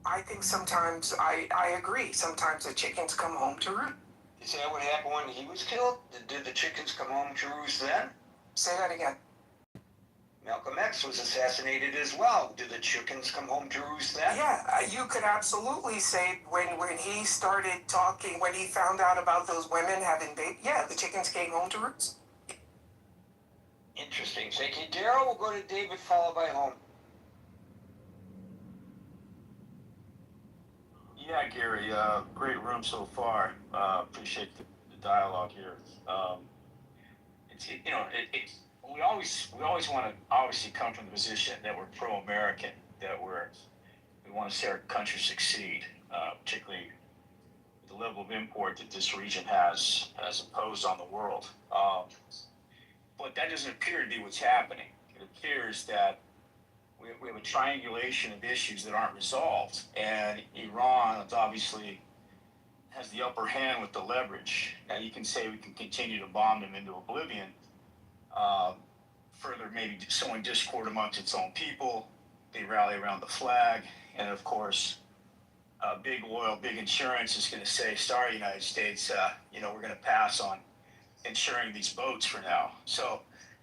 I think sometimes I agree. Sometimes the chickens come home to roost. Is that what happened when he was killed? Did the chickens come home to roost then? Say that again. Malcolm X was assassinated as well. Did the chickens come home to roost then? Yeah, you could absolutely say when he started talking, when he found out about those women having babies, yeah, the chickens came home to roost. Interesting. Thank you, Daryl. We'll go to David, followed by Home. Yeah, Gary, great room so far. Appreciate the dialogue here. We always want to obviously come from the position that we're pro-American, that we want to see our country succeed, particularly the level of import that this region has imposed on the world. But that doesn't appear to be what's happening. It appears that we have a triangulation of issues that aren't resolved, and Iran obviously has the upper hand with the leverage. Now you can say we can continue to bomb them into oblivion, further maybe sowing discord amongst its own people. They rally around the flag, and of course, big oil, big insurance is going to say, sorry, United States, we're going to pass on insuring these boats for now. So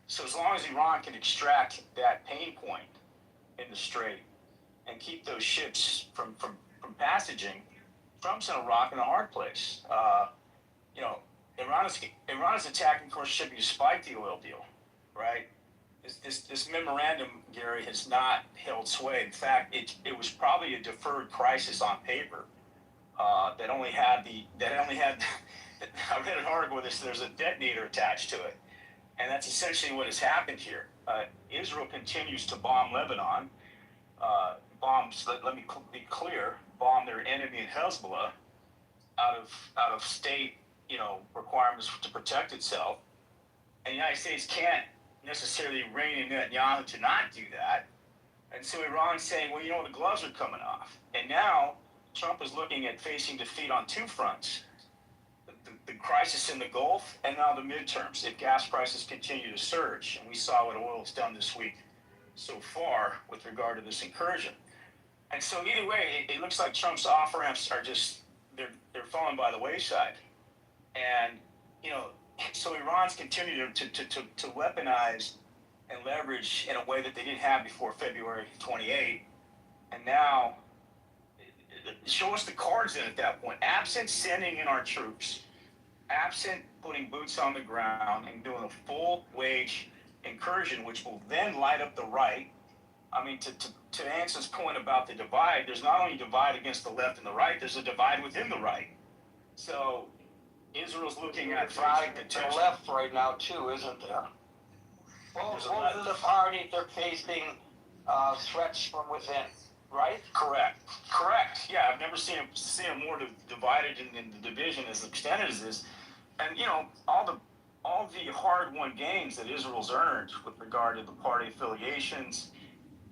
as long as Iran can extract that pain point in the strait and keep those ships from passaging, Trump's in a rock and a hard place. Iran is attacking commercial shipping despite the oil deal, right? This memorandum, Gary, has not held sway. In fact, it was probably a deferred crisis on paper that only had I read an article with this. There's a detonator attached to it, and that's essentially what has happened here. Israel continues to bomb Lebanon. let me be clear, bomb their enemy in Hezbollah out of state, requirements to protect itself. And the United States can't necessarily rein in Netanyahu to not do that. And so Iran's saying, well, the gloves are coming off. And now Trump is looking at facing defeat on two fronts. The crisis in the Gulf and now the midterms if gas prices continue to surge. And we saw what oil's done this week so far with regard to this incursion. And so either way, it looks like Trump's off-ramps are just, they're falling by the wayside. And, so Iran's continued to weaponize and leverage in a way that they didn't have before February 28. And now, show us the cards in at that point. Absent sending in our troops, absent putting boots on the ground and doing a full-wage incursion, which will then light up the right. I mean, to Anson's point about the divide, there's not only a divide against the left and the right, there's a divide within the right. So Israel's looking at right to the left right now too, isn't there? Well, both of the parties are facing threats from within, right? Correct. Yeah, I've never seen them more divided in the division as extended as this. And all the hard-won gains that Israel's earned with regard to the party affiliations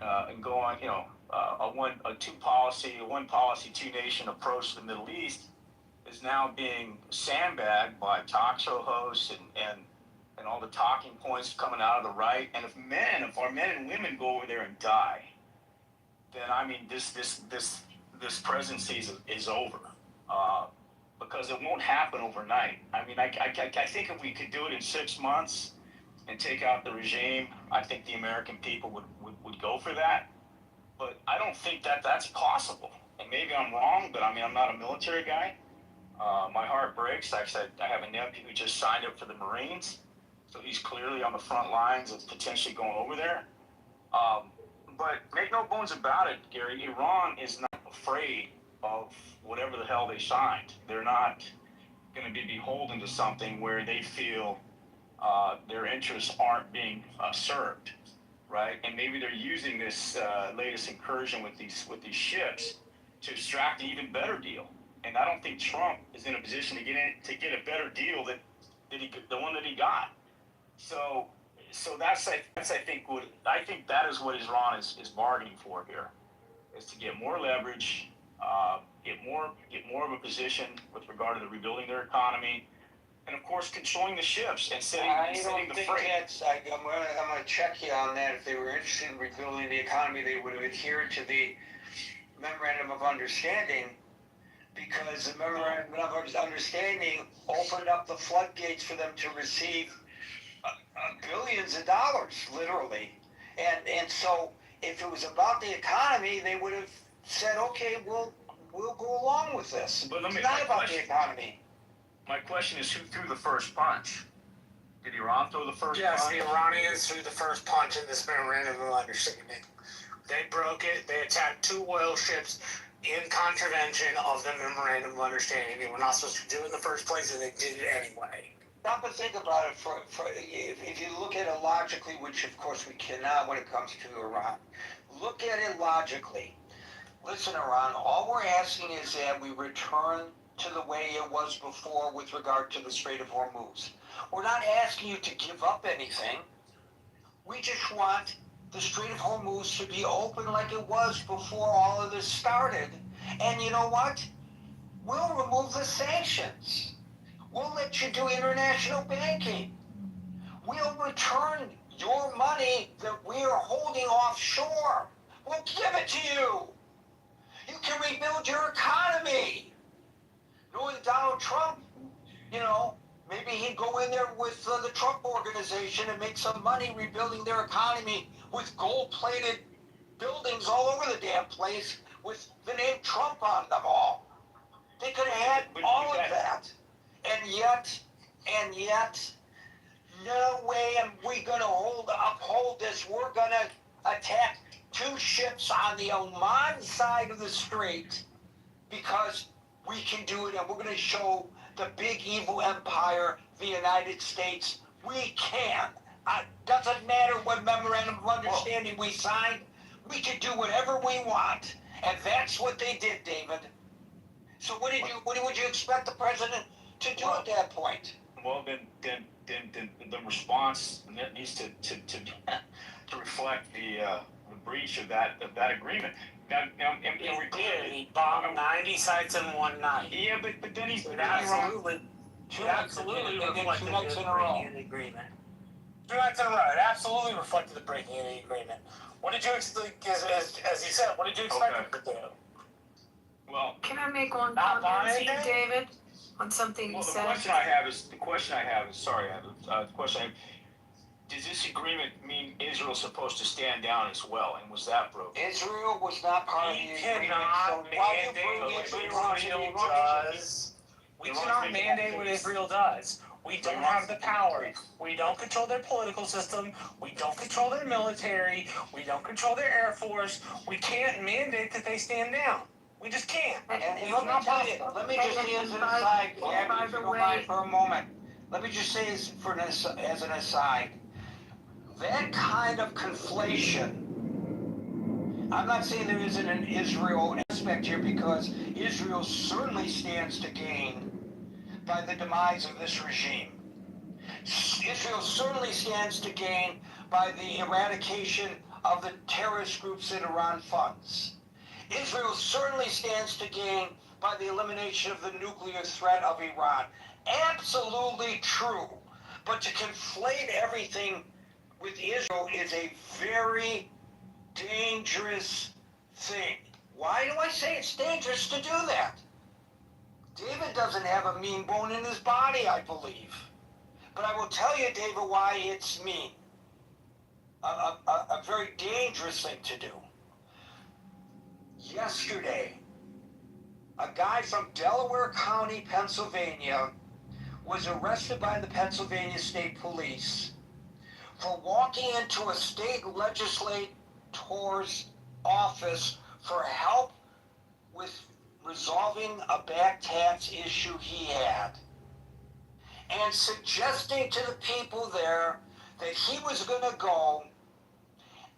and going, a one policy, two nation approach to the Middle East is now being sandbagged by talk show hosts and all the talking points coming out of the right. And if our men and women go over there and die, then I mean this presidency is over, because it won't happen overnight. I mean, I think if we could do it in 6 months and take out the regime, I think the American people would go for that. But I don't think that's possible. And maybe I'm wrong, but I mean, I'm not a military guy. My heart breaks. I have a nephew who just signed up for the Marines, so he's clearly on the front lines of potentially going over there. But make no bones about it, Gary, Iran is not afraid of whatever the hell they signed. They're not going to be beholden to something where they feel their interests aren't being served, right? And maybe they're using this latest incursion with these ships to extract an even better deal. And I don't think Trump is in a position to get a better deal than the one that he got. So that's I think that is what Iran is bargaining for here, is to get more leverage, get more of a position with regard to the rebuilding their economy, and of course controlling the ships and setting the freight. I'm going to check you on that. If they were interested in rebuilding the economy, they would have adhered to the Memorandum of Understanding, because the Memorandum of Understanding opened up the floodgates for them to receive billions of dollars, literally. And so if it was about the economy, they would have said, okay, we'll go along with this. But it's not about the economy. My question is, who threw the first punch? Did Iran throw the first punch? Yes, the Iranians threw the first punch in this memorandum of understanding. They broke it. They attacked 2 oil ships in contravention of the memorandum of understanding. They were not supposed to do it in the first place, and they did it anyway. Stop and think about it. If you look at it logically, which of course we cannot when it comes to Iran, look at it logically. Listen, Iran, all we're asking is that we return to the way it was before with regard to the Strait of Hormuz. We're not asking you to give up anything. We just want the Strait of Hormuz to be open like it was before all of this started. And you know what? We'll remove the sanctions. We'll let you do international banking. We'll return your money that we are holding offshore. We'll give it to you. You can rebuild your economy. Knowing Donald Trump, maybe he'd go in there with the Trump organization and make some money rebuilding their economy with gold-plated buildings all over the damn place with the name Trump on them all. They could have had all of that. And yet, no way am we going to uphold this. We're going to attack 2 ships on the Oman side of the strait because we can do it, and we're going to show the big evil empire, the United States, we can. Doesn't matter what memorandum of understanding we signed. We can do whatever we want. And that's what they did, David. So what would you expect the president to do at that point? Well, then the response needs to reflect the breach of that agreement. Now, He bombed 90 sites in one night. Yeah, but then he's Absolutely reflected the breaking of the agreement. 2 nights in a row. It absolutely reflected the breaking of the agreement. What did you expect? As he said, what did you expect him to do? Well, Can I make one Not comment, buying it? David, on something you the said? question I have is, sorry, the question I have, does this agreement mean Israel's supposed to stand down as well, and was that broken? Israel was not part of the agreement, so why do you bring Israel into the agreement? We cannot mandate what Israel does. We don't have the power. We don't control their political system. We don't control their military. We don't control their air force. We can't mandate that they stand down. We just can't. And let me tell you, let me just say as an aside, Gabby, if you don't mind for a moment, let me just say as an aside, that kind of conflation, I'm not saying there isn't an Israel aspect here, because Israel certainly stands to gain by the demise of this regime. Israel certainly stands to gain by the eradication of the terrorist groups that Iran funds. Israel certainly stands to gain by the elimination of the nuclear threat of Iran. Absolutely true. But to conflate everything with Israel is a very dangerous thing. Why do I say it's dangerous to do that? David doesn't have a mean bone in his body, I believe. But I will tell you, David, why it's mean. A very dangerous thing to do. Yesterday, a guy from Delaware County, Pennsylvania, was arrested by the Pennsylvania State Police for walking into a state legislator's office for help with resolving a back tax issue he had, and suggesting to the people there that he was going to go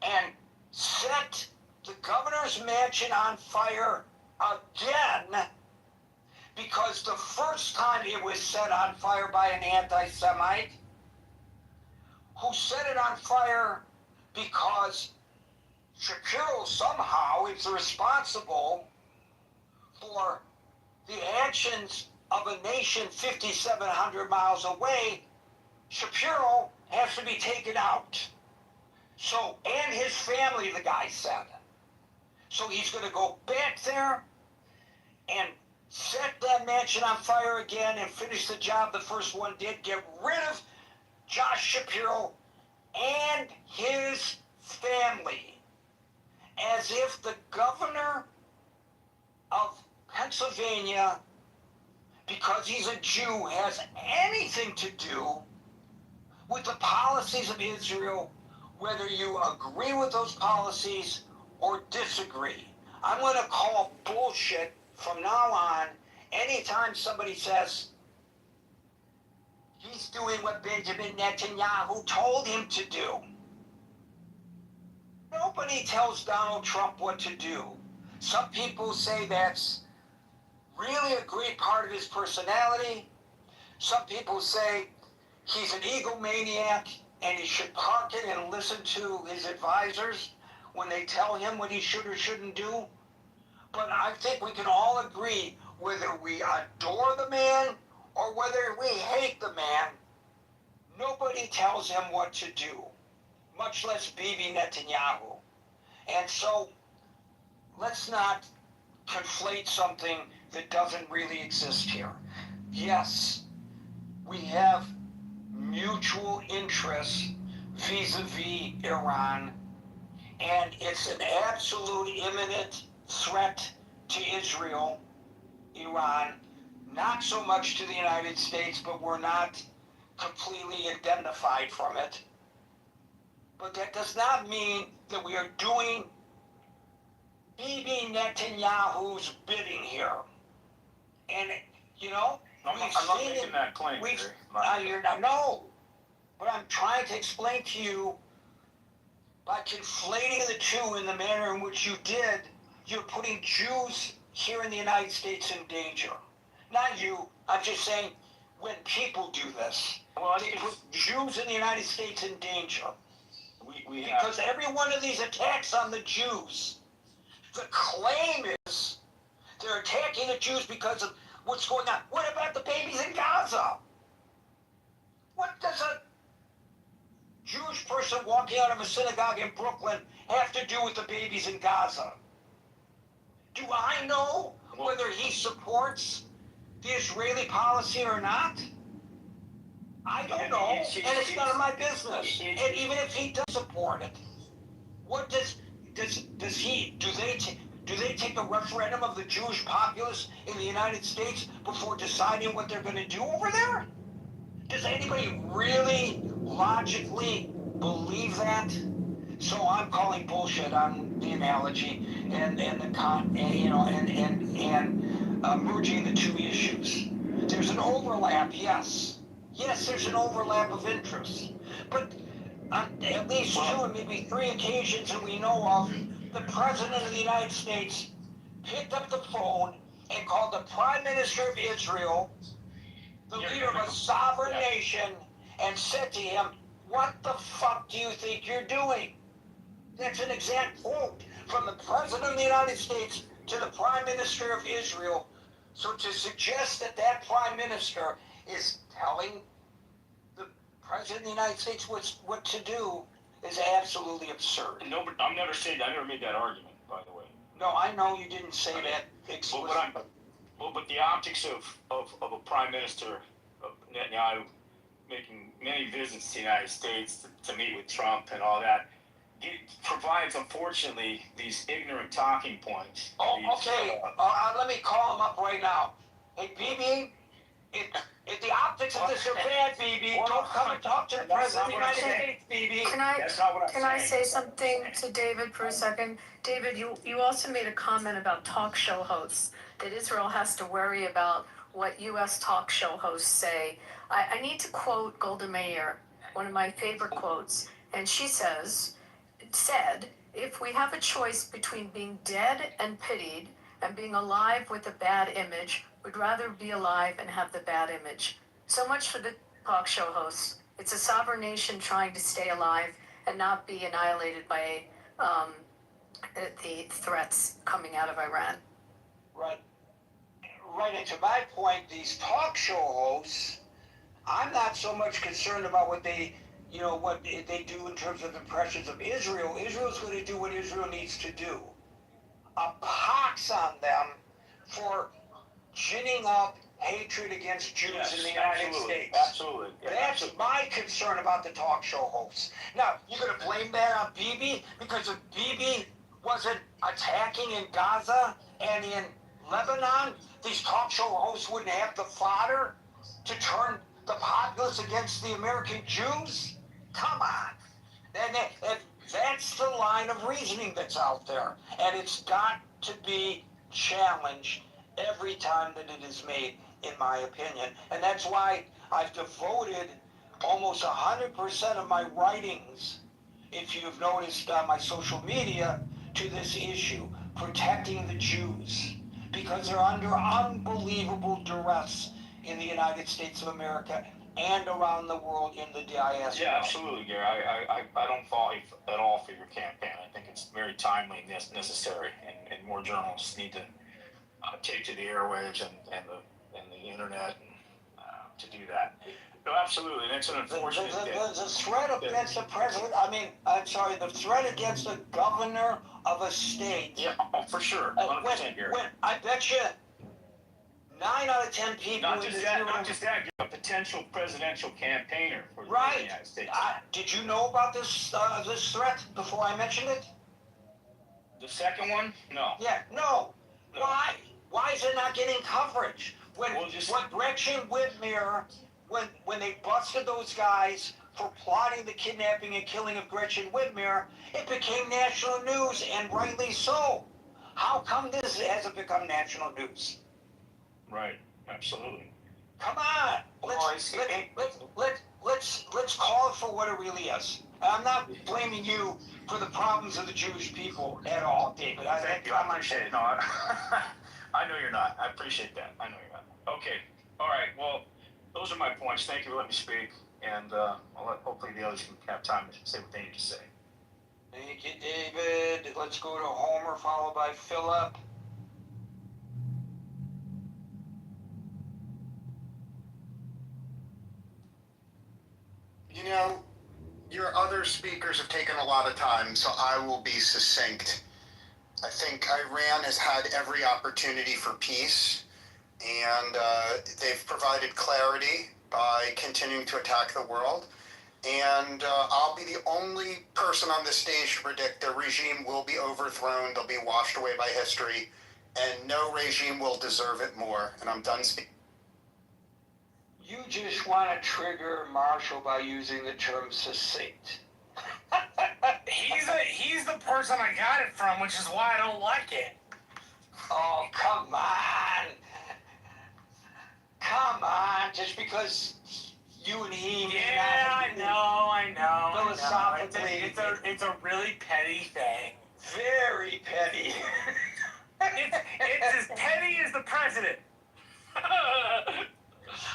and set the governor's mansion on fire again, because the first time it was set on fire by an anti-Semite who set it on fire because Shapiro somehow is responsible for the actions of a nation 5,700 miles away. Shapiro has to be taken out. So, and his family, the guy said. So he's going to go back there and set that mansion on fire again and finish the job the first one did, get rid of Josh Shapiro and his family, as if the governor of Pennsylvania, because he's a Jew, has anything to do with the policies of Israel, whether you agree with those policies or disagree. I'm going to call bullshit from now on anytime somebody says he's doing what Benjamin Netanyahu told him to do. Nobody tells Donald Trump what to do. Some people say that's really a great part of his personality. Some people say he's an egomaniac and he should park it and listen to his advisors when they tell him what he should or shouldn't do. But I think we can all agree, whether we adore the man or whether we hate the man, nobody tells him what to do, much less Bibi Netanyahu. And so let's not conflate something that doesn't really exist here. Yes, we have mutual interests vis-a-vis Iran, and it's an absolute imminent threat to Israel, Iran, not so much to the United States, but we're not completely indemnified from it. But that does not mean that we are doing Bibi Netanyahu's bidding here. And, you know, I'm not making that claim. No, but I'm trying to explain to you, by conflating the two in the manner in which you did, you're putting Jews here in the United States in danger. Not you. I'm just saying, when people do this, they put Jews in the United States in danger. Because every one of these attacks on the Jews, the claim is they're attacking the Jews because of what's going on. What about the babies in Gaza? What does a Jewish person walking out of a synagogue in Brooklyn have to do with the babies in Gaza? Do I know whether he supports the Israeli policy or not? I don't know, and it's none of my business. And even if he does support it, what does he do? They take a referendum of the Jewish populace in the United States before deciding what they're going to do over there? Does anybody really logically believe that? So I'm calling bullshit on the analogy and merging the two issues. There's an overlap, yes. Yes, there's an overlap of interests. But on at least 2 and maybe 3 occasions that we know of, the President of the United States picked up the phone and called the Prime Minister of Israel, the leader of a sovereign nation, and said to him, "What the fuck do you think you're doing?" That's an exact quote from the President of the United States to the Prime Minister of Israel. So to suggest that that Prime Minister is telling the President of the United States what to do is absolutely absurd. No, but I never made that argument, by the way. No, I know you didn't say that explicitly. But the optics of a Prime Minister of Netanyahu making many visits to the United States to meet with Trump and all that, it provides, unfortunately, these ignorant talking points. Okay. Let me call him up right now. Hey, BB, if the optics of this are bad, BB, don't come and talk to the President of the United States, BB. Can I say something to David for a second? David, you also made a comment about talk show hosts, that Israel has to worry about what U.S. talk show hosts say. I need to quote Golda Meir, one of my favorite quotes, and she said, "If we have a choice between being dead and pitied and being alive with a bad image, we'd rather be alive and have the bad image." So much for the talk show hosts. It's a sovereign nation trying to stay alive and not be annihilated by the threats coming out of Iran. Right, and to my point, these talk show hosts, I'm not so much concerned about what they do in terms of impressions of Israel. Israel's going to do what Israel needs to do. A pox on them for ginning up hatred against Jews in the United States. Absolutely. That's my concern about the talk show hosts. Now, you're going to blame that on Bibi? Because if Bibi wasn't attacking in Gaza and in Lebanon, these talk show hosts wouldn't have the fodder to turn the populace against the American Jews? Come on. And that's the line of reasoning that's out there. And it's got to be challenged every time that it is made, in my opinion. And that's why I've devoted almost 100% of my writings, if you've noticed on my social media, to this issue, protecting the Jews. Because they're under unbelievable duress in the United States of America and around the world in the diaspora. Yeah, absolutely, Gary. I don't fault you at all for your campaign. I think it's very timely and necessary, and more journalists need to take to the airwaves and the internet to do that. No, absolutely, and it's an unfortunate the threat against the president, the threat against the governor of a state. Yeah, for sure, 100%, Gary. I bet you 9 out of 10 people. Not just that, a potential presidential campaigner for the United States. Did you know about this threat before I mentioned it? The second one? No. Yeah, no. Why? Why is it not getting coverage? When Gretchen Whitmer, when they busted those guys for plotting the kidnapping and killing of Gretchen Whitmer, it became national news, and rightly so. How come this hasn't become national news? let's call it for what it really is. I'm not blaming you for the problems of the Jewish people at all, David. Thank you. I appreciate it. No, I know you're not. I appreciate that. I know you're not. Okay. All right. Well, those are my points. Thank you for letting me speak, and hopefully the others can have time to say what they need to say. Thank you, David. Let's go to Homer, followed by Philip. You know, your other speakers have taken a lot of time, so I will be succinct. I think Iran has had every opportunity for peace, and they've provided clarity by continuing to attack the world. And I'll be the only person on this stage to predict the regime will be overthrown, they'll be washed away by history, and no regime will deserve it more. And I'm done speaking. You just want to trigger Marshall by using the term succinct. He's the person I got it from, which is why I don't like it. Oh, come on. Come on. Just because you and he may not I know. Philosophically. It's a really petty thing. Very petty. It's as petty as the president.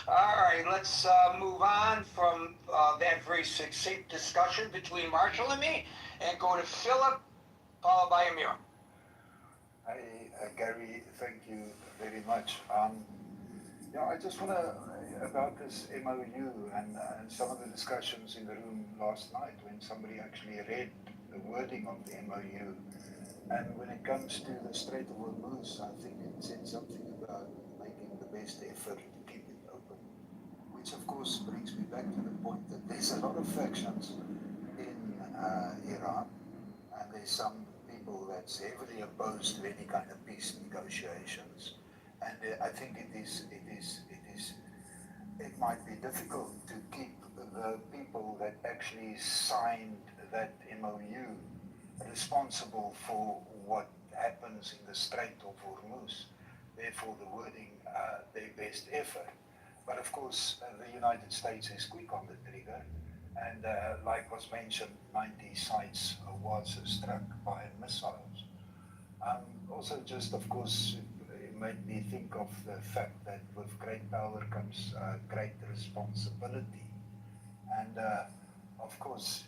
All right, let's move on from that very succinct discussion between Marshall and me and go to Philip, followed by Amir. Hi, Gary, thank you very much. I just want to, about this MOU and some of the discussions in the room last night when somebody actually read the wording of the MOU. And when it comes to the Strait of Hormuz, I think it said something about making the best effort to keep it open, which of course brings me back to the point that there's a lot of factions in Iran, and there's some people that's heavily opposed to any kind of peace negotiations. And I think it might be difficult to keep the people that actually signed that MOU responsible for what happens in the Strait of Hormuz. Therefore, the wording, their best effort. But of course, the United States is quick on the trigger, and like was mentioned, 90 sites was struck by missiles. Also, just of course, it made me think of the fact that with great power comes great responsibility. And of course,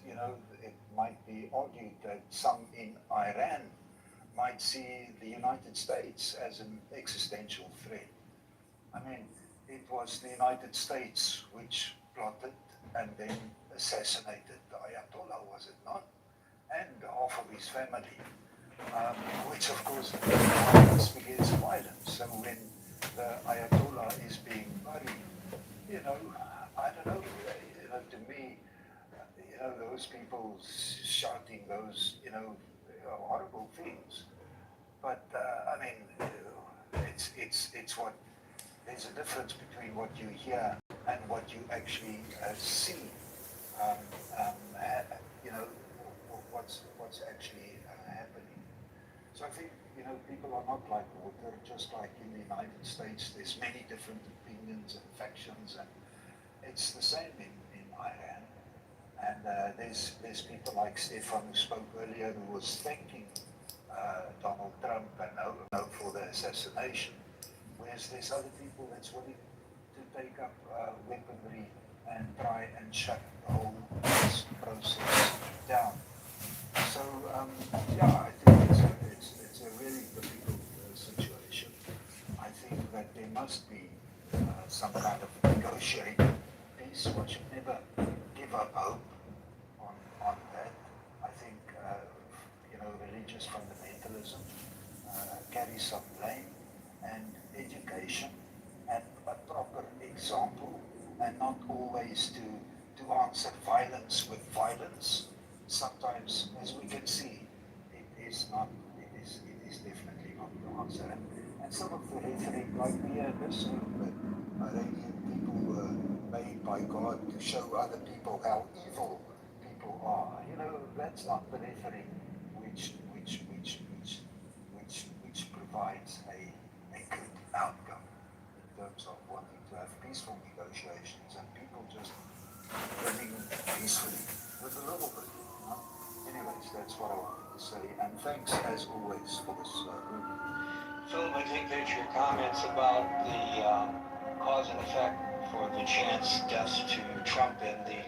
it might be argued that some in Iran might see the United States as an existential threat. I mean, it was the United States which plotted and then assassinated the Ayatollah, was it not? And half of his family, which of course begins violence. So when the Ayatollah is being buried, I don't know, to me, those people shouting those, horrible things. But I mean, it's what, there's a difference between what you hear and what you actually see. What's actually happening. So I think, people are not like water, just like in the United States, there's many different opinions and factions, and it's the same in Iran. And there's people like Stefan who spoke earlier who was thanking Donald Trump and no for the assassination. Whereas there's other people that's willing to take up weaponry and try and shut the whole process down. So I think it's a really difficult situation. I think that there must be some kind of negotiated peace. One should never give up hope on that. I think religious fundamentalism carries some blame, and education and a proper example, and not always to answer violence with violence. Sometimes, as we can see, it is definitely not the answer. And some of the rhetoric, like we had this, that Iranian people were made by God to show other people how evil people are. That's not the rhetoric which provides a good outcome in terms of wanting to have peaceful negotiations, and people just a little bit. You know? Anyways, that's what I wanted to say. And thanks, as always, for this room. Philip, I think that your comments about the cause and effect for the chance deaths to Trump and the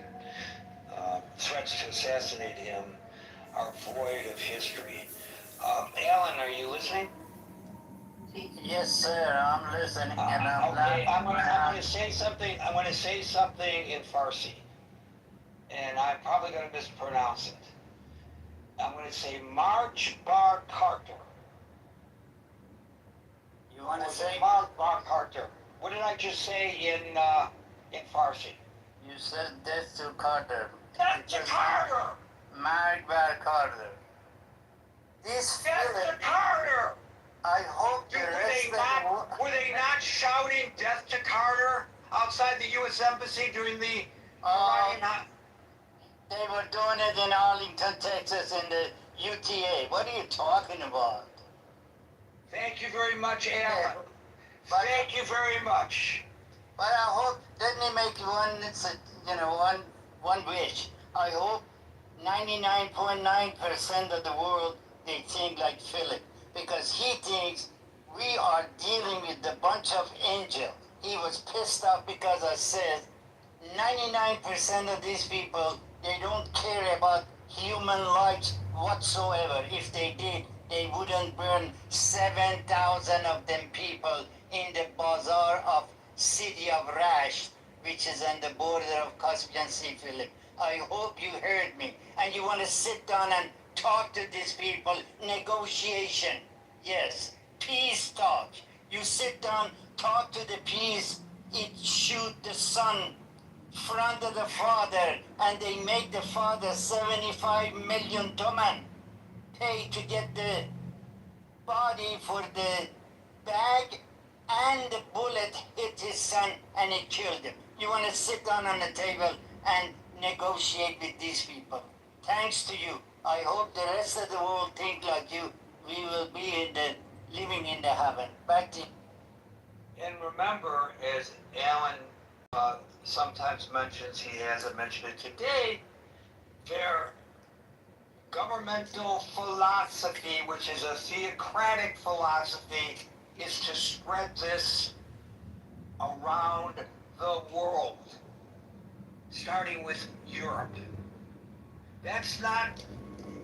threats to assassinate him are void of history. Alan, are you listening? Yes, sir, I'm listening, and I'm okay, not. I'm gonna say something. I'm gonna say something in Farsi, and I'm probably gonna mispronounce it. I'm gonna say March Bar Carter. You want to say? Mark Bar Carter. What did I just say in Farsi? You said death to Carter. Death to Carter! Mark Bar Carter. This Death to Carter! I hope the rest of the Were they not shouting death to Carter outside the U.S. Embassy during the Iranian? They were doing it in Arlington, Texas, in the UTA. What are you talking about? Thank you very much, Alan. Thank you very much. But I hope, let me make one wish. I hope 99.9% of the world, they think like Philip. Because he thinks we are dealing with a bunch of angels. He was pissed off because I said 99% of these people, they don't care about human lives whatsoever. If they did, they wouldn't burn 7,000 of them people in the bazaar of city of Rasht, which is on the border of Caspian Sea, Philip. I hope you heard me. And you want to sit down and talk to these people, negotiation. Yes, peace talk. You sit down, talk to the peace, it shoot the son front of the father, and they make the father 75 million toman pay to get the body for the bag, and the bullet hit his son and it killed him. You want to sit down on the table and negotiate with these people. Thanks to you. I hope the rest of the world think like you. We will be living in the heaven. Back to you. And remember, as Alan sometimes mentions, he hasn't mentioned it today, their governmental philosophy, which is a theocratic philosophy, is to spread this around the world, starting with Europe. That's not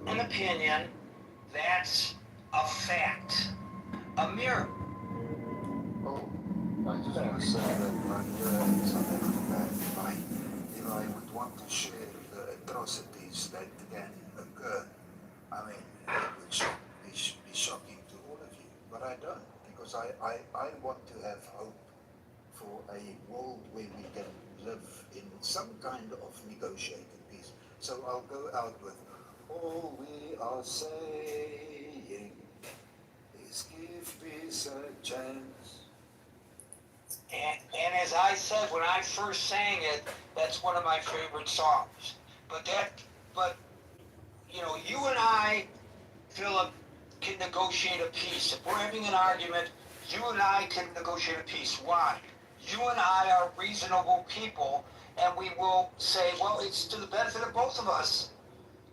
an opinion, that's a fact. Amir. I just want to say that I'm here in South Africa, if I would want to share the atrocities that can occur, I mean, it would be shocking to all of you, but I don't, because I want to have hope for a world where we can live in some kind of negotiated peace. So I'll go out with, all we are saying is give peace a chance. And as I said when I first sang it, that's one of my favorite songs. But you and I, Philip, can negotiate a peace. If we're having an argument, you and I can negotiate a peace. Why? You and I are reasonable people, and we will say, well, it's to the benefit of both of us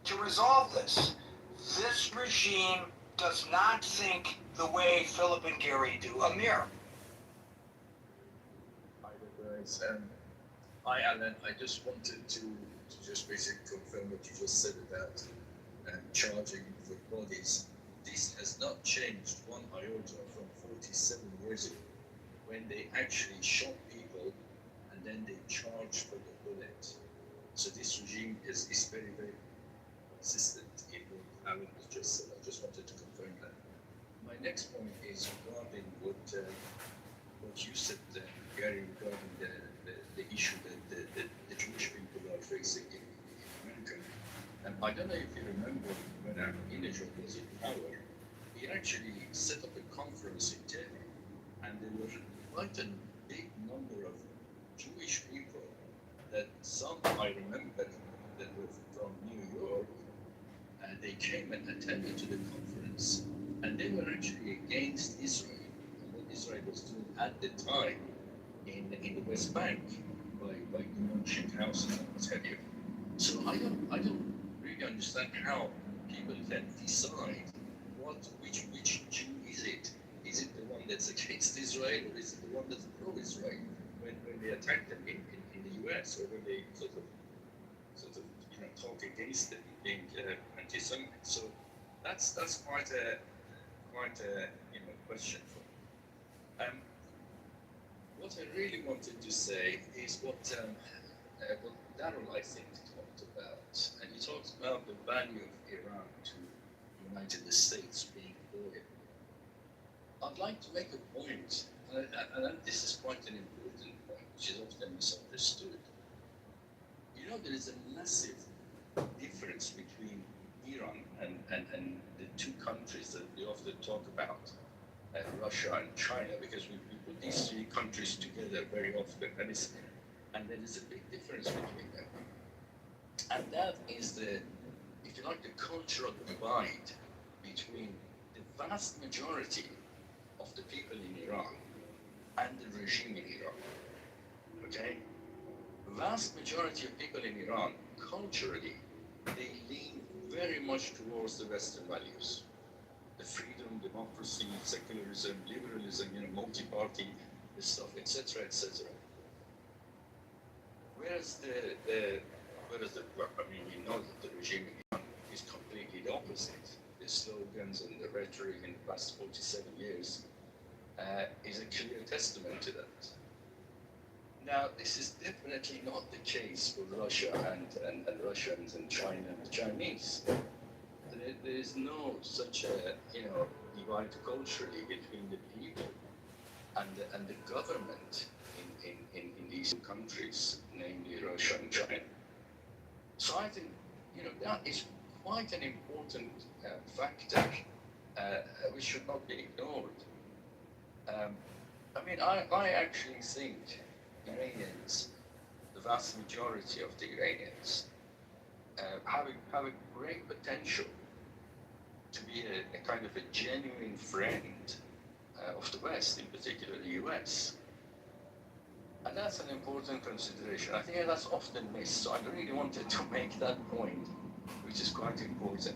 to resolve this. This regime does not think the way Philip and Gary do. Amir. Hi, Alan. I just wanted to just basically confirm what you just said about charging for bodies. This has not changed one iota from 47 years ago, when they actually shot people and then they charged for the bullet. So this regime is very, very consistent in what Alan has just said. I just wanted to confirm that. My next point is regarding what you said, Gary, regarding the issue that the Jewish people are facing in America. And I don't know if you remember when Ahmadinejad was in power, he actually set up a conference in Tehran, and there were quite a big number of Jewish people that some I remember that were from New York, and they came and attended to the conference, and they were actually against Israel and what Israel was doing at the time in the West Bank by demolishing houses and what have you. So I don't really understand how people can decide which Jew is it? Is it the one that's against Israel, or is it the one that's pro-Israel? When they attack them in the US, or when they sort of talk against them being anti-Semitic. So that's quite a question for me. What I really wanted to say is what Darrell, I think, talked about, and he talked about the value of Iran to the United States being loyal. I'd like to make a point, and this is quite an important point, which is often misunderstood. You know, there is a massive difference between Iran and the two countries that we often talk about, Russia and China, because we put these three countries together very often, and there is a big difference between them. And that is if you like, the cultural divide between the vast majority of the people in Iran and the regime in Iran. Okay? Vast majority of people in Iran, culturally, they lean very much towards the Western values. The freedom, democracy, secularism, liberalism, multi-party stuff, etc., etc. Whereas we know that the regime in Iran is completely the opposite. The slogans and the rhetoric in the past 47 years is a clear testament to that. Now, this is definitely not the case for Russia and Russians and China and the Chinese. There is no such a divide culturally between the people and the government in these countries, namely Russia and China. So I think that is quite an important factor which should not be ignored. I actually think Iranians, the vast majority of the Iranians, have a great potential to be a kind of a genuine friend of the West, in particular the US. And that's an important consideration. I think that's often missed, so I really wanted to make that point, which is quite important.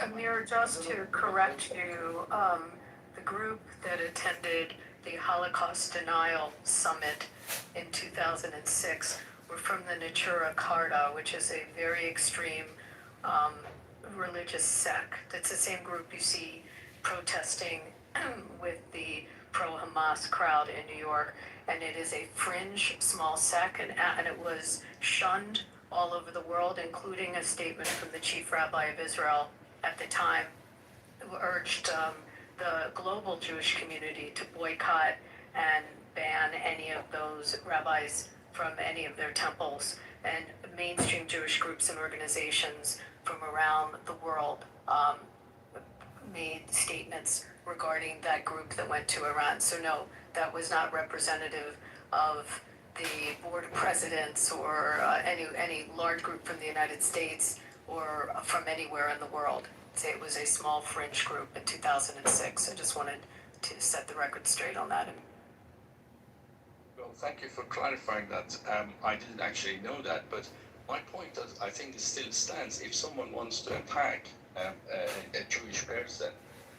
Amir, just to correct you, the group that attended the Holocaust Denial Summit in 2006 were from the Natura Karta, which is a very extreme religious sect. It's the same group you see protesting with the pro-Hamas crowd in New York, and it is a fringe small sect, and it was shunned all over the world, including a statement from the chief rabbi of Israel at the time, who urged the global Jewish community to boycott and ban any of those rabbis from any of their temples. And mainstream Jewish groups and organizations from around the world made statements regarding that group that went to Iran. So no, that was not representative of the board of presidents or any large group from the United States or from anywhere in the world. Say it was a small fringe group in 2006. I just wanted to set the record straight on that. Well, thank you for clarifying that. I didn't actually know that, but my point, I think, still stands. If someone wants to attack a Jewish person,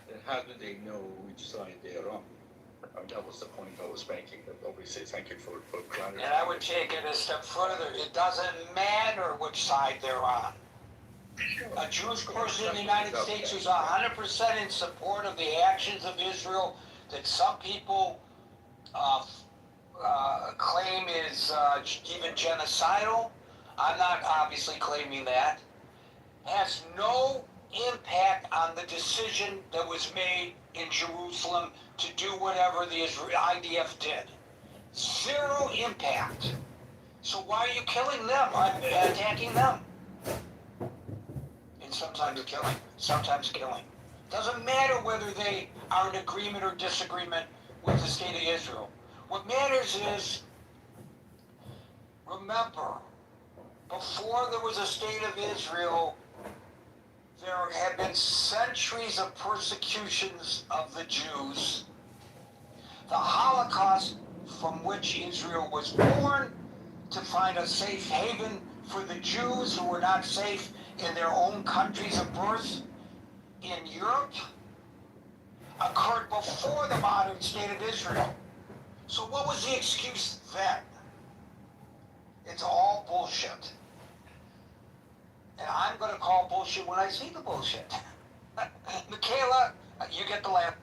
then how do they know which side they are on? That was the point I was making, but obviously thank you for clarifying. And I would take it a step further. It doesn't matter which side they're on. A Jewish person in the United States who's 100% in support of the actions of Israel that some people claim is even genocidal, I'm not obviously claiming that, has no impact on the decision that was made in Jerusalem to do whatever the IDF did. Zero impact. So why are you killing them, attacking them? And sometimes killing. Doesn't matter whether they are in agreement or disagreement with the state of Israel. What matters is, remember, before there was a state of Israel, there have been centuries of persecutions of the Jews. The Holocaust, from which Israel was born, to find a safe haven for the Jews who were not safe in their own countries of birth in Europe occurred before the modern state of Israel. So what was the excuse then? It's all bullshit. And I'm going to call bullshit when I see the bullshit. Michaela, you get the last.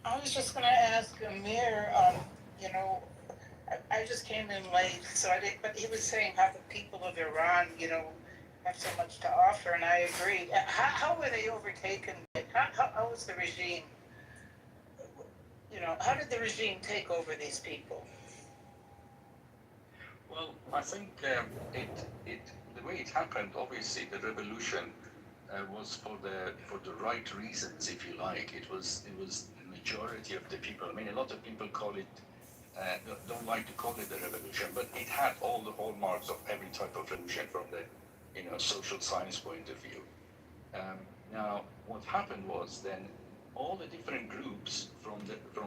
I was just going to ask Amir, you know, I just came in late, so I didn't, but he was saying how the people of Iran, you know, have so much to offer, and I agree. How were they overtaken? How was the regime, you know, how did the regime take over these people? Well, I think the way it happened, obviously, the revolution was for the right reasons, if you like. It was the majority of the people. I mean, a lot of people call it don't like to call it a revolution, but it had all the hallmarks of every type of revolution from the social science point of view. Now, what happened was then all the different groups from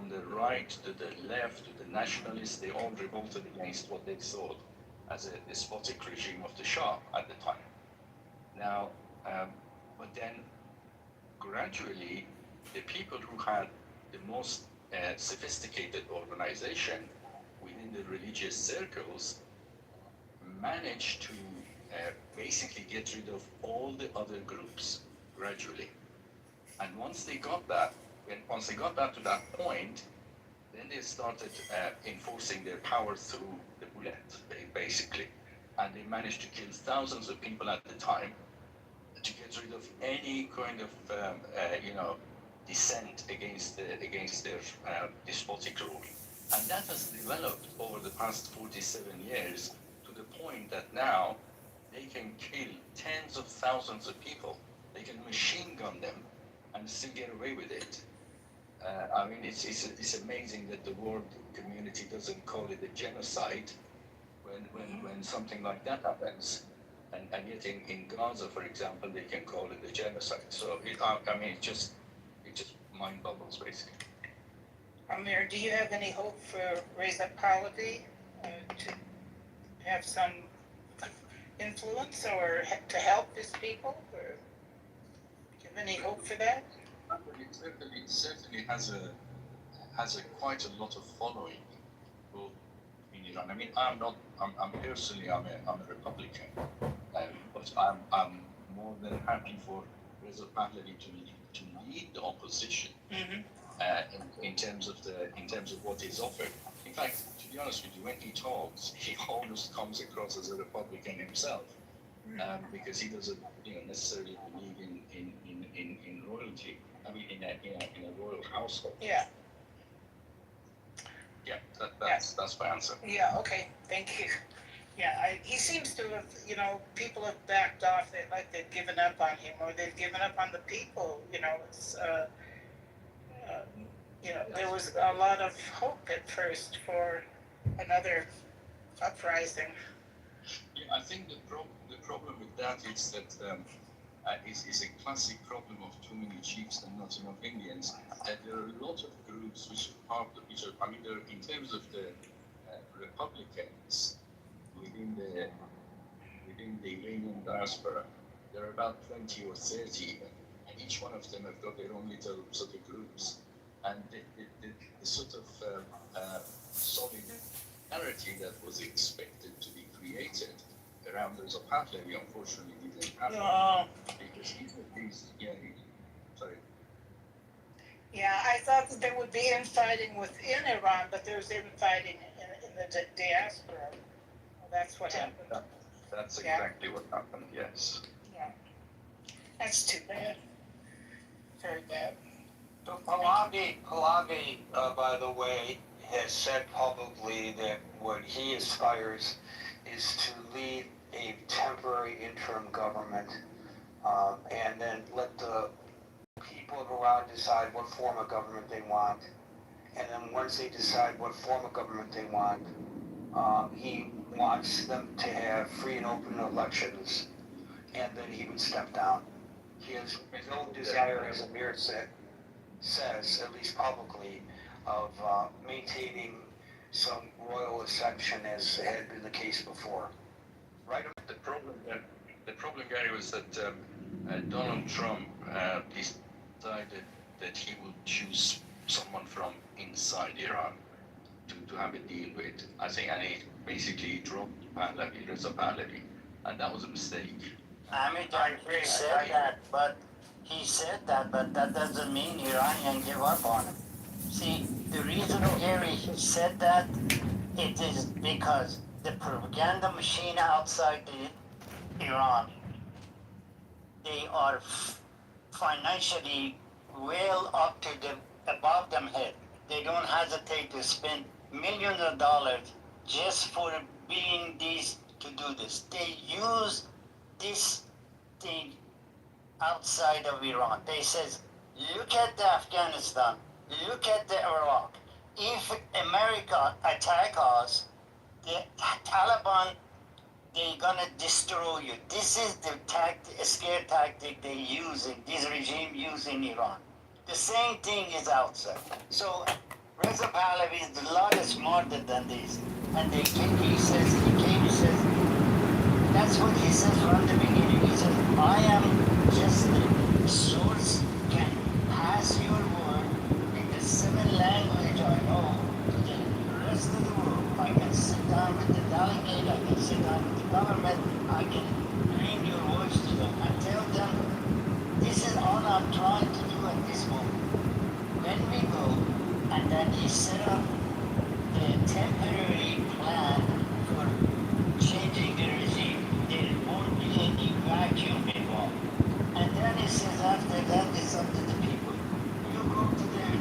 the right to the left to the nationalists, they all revolted against what they thought as a despotic regime of the Shah at the time. Now, but then gradually, the people who had the most sophisticated organization within the religious circles managed to basically get rid of all the other groups gradually. And once they got that to that point, then they started enforcing their power through the bullet, basically. And they managed to kill thousands of people at the time to get rid of any kind of, dissent against their despotic rule. And that has developed over the past 47 years to the point that now they can kill tens of thousands of people. They can machine gun them and still get away with it. I mean, it's amazing that the world community doesn't call it a genocide when something like that happens. And yet in Gaza, for example, they can call it a genocide. So, it just mind boggles, basically. Amir, do you have any hope for Reza Pahlavi to have some influence or to help his people? Or do you have any hope for that? It certainly has a quite a lot of following, both in Iran. I mean, I'm personally a Republican, but I'm more than happy for Reza Pahlavi to lead the opposition in terms of what is offered. In fact, to be honest with you, when he talks, he almost comes across as a Republican himself, because he doesn't necessarily believe in royalty. I mean, in a royal household. Yeah. Yeah, that's my answer. Yeah. Okay. Thank you. Yeah, he seems to have, people have backed off. They've given up on him, or they've given up on the people. It's, there was a lot of hope at first for another uprising. Yeah, I think the problem with that is that is a classic problem of too many chiefs and not enough Indians. There are a lot of groups which are in terms of the Republicans within the Iranian diaspora, there are about 20 or 30, and each one of them have got their own little sort of groups. And the sort of solidarity that was expected to be created around Reza Pahlavi, unfortunately, didn't happen. No. Because he's sorry. Yeah, I thought that there would be infighting within Iran, but there's infighting in the diaspora. Well, that's what happened. That's exactly what happened, yes. Yeah. That's too bad. Very bad. So Pahlavi, by the way, has said publicly that what he aspires is to lead a temporary interim government, and then let the people of Iran decide what form of government they want. And then once they decide what form of government they want, he wants them to have free and open elections, and then he would step down. He has no desire, as Amir says, at least publicly, of maintaining some royal ascension as had been the case before. Right? The problem, Gary, was that Donald Trump decided that he would choose someone from inside Iran to have a deal with. I think, and he basically dropped Reza Pahlavi, and that was a mistake. He said that, but that doesn't mean Iranian give up on him. See, the reason, Gary, he said that, it is because the propaganda machine outside Iran, they are financially well up to above them head. They don't hesitate to spend millions of dollars just for being these to do this. They use this thing outside of Iran. They says, look at the Afghanistan, look at the Iraq. If America attack us, the Taliban, they're gonna destroy you. This is the scare tactic they use, this regime use in Iran. The same thing is outside. So Reza Pahlavi is a lot smarter than this. And he says, that's what he says from the beginning. He says, I am just the source, can pass your word in the 7 language I know to the rest of the world. I can sit down with the delegate, I can sit down with the government, I can bring your voice to them and tell them, this is all I'm trying to do at this moment. When we go, and then he set up the temporary plan for changing the regime. There won't be any vacuum involved. And then he says after that it's up to the people. You go to their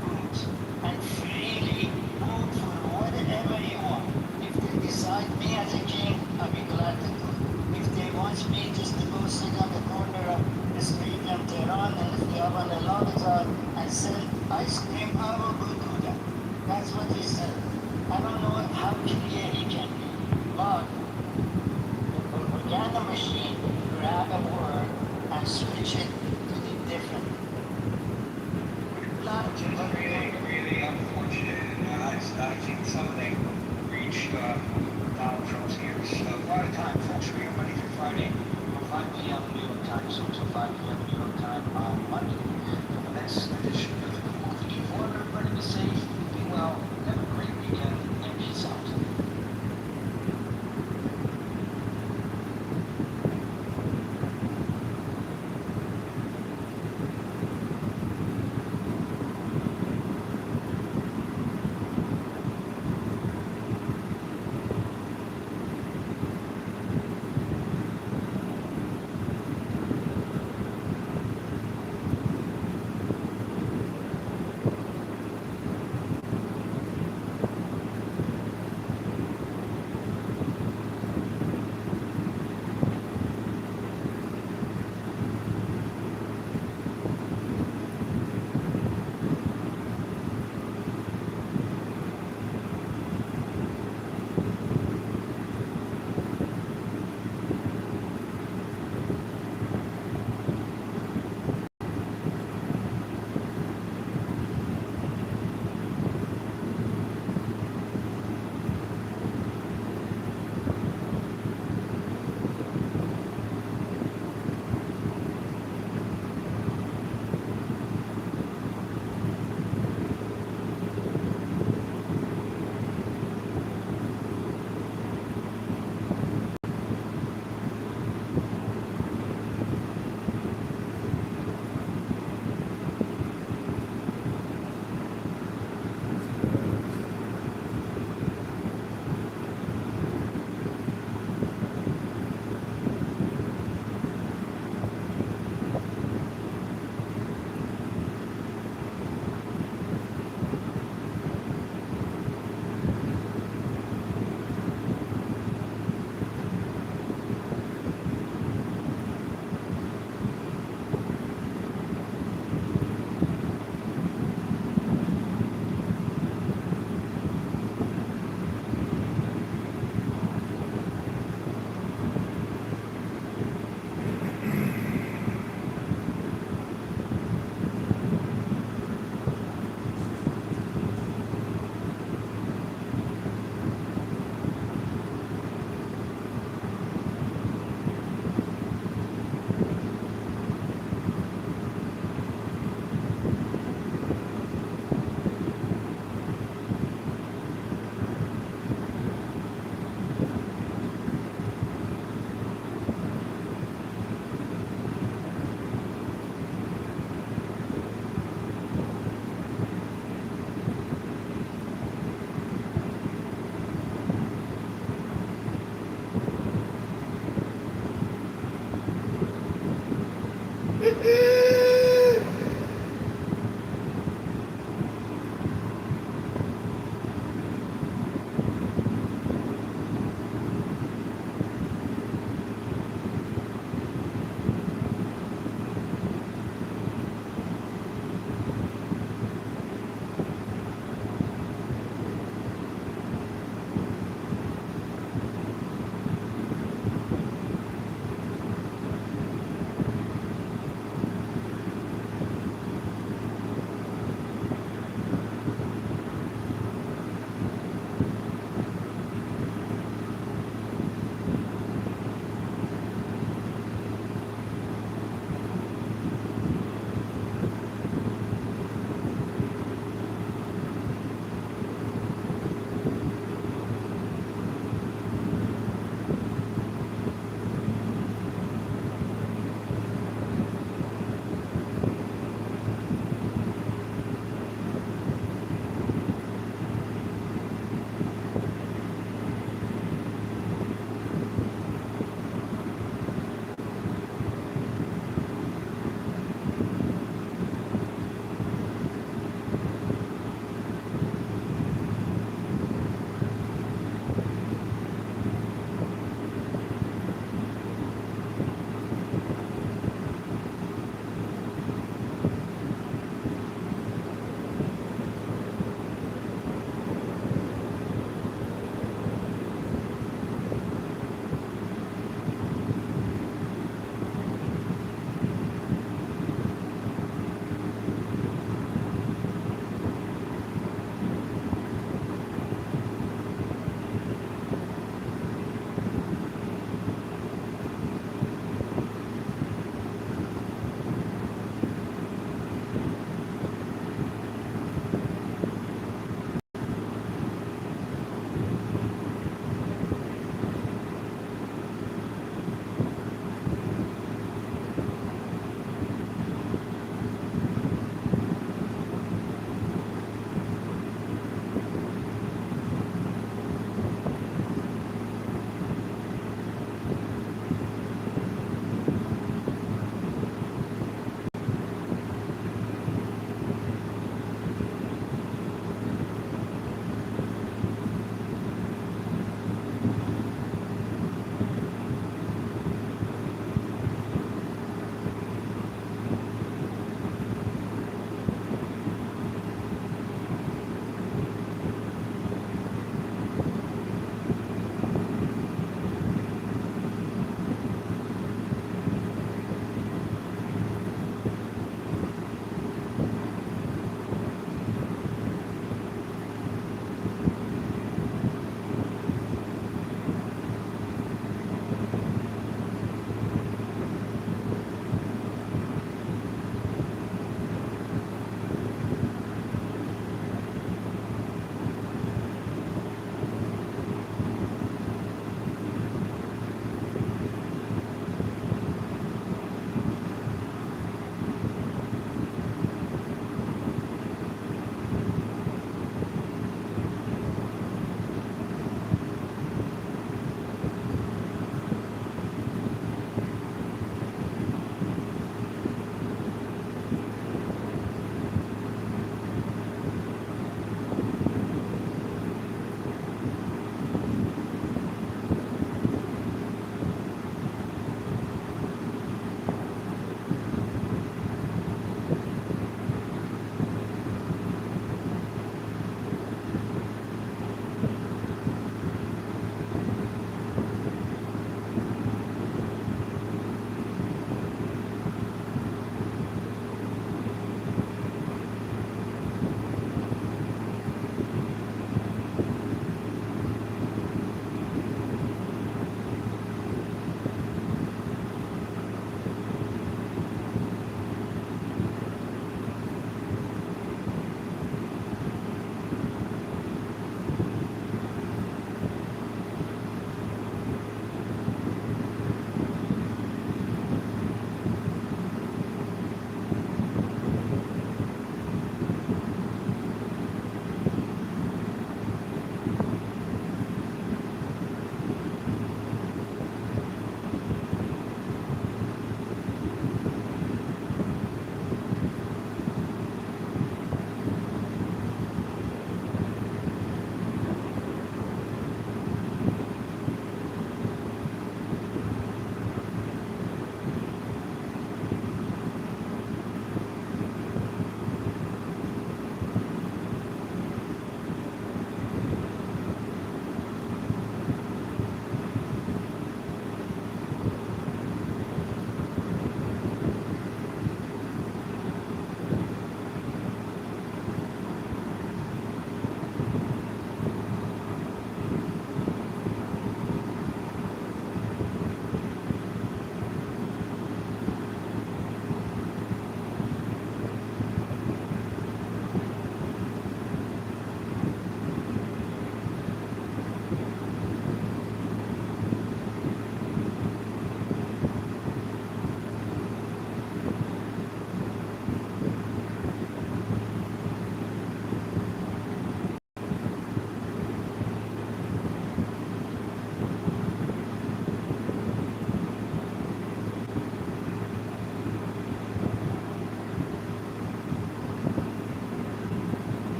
groups and freely vote for whatever you want. If they decide me as a king, I'll be glad to do it. If they want me just to go sit on the corner of the street in Tehran, and if they have an alarm and sell ice cream, I will go do that. That's what he said. I don't know how clear he can be, but the propaganda machine grab a word and switch it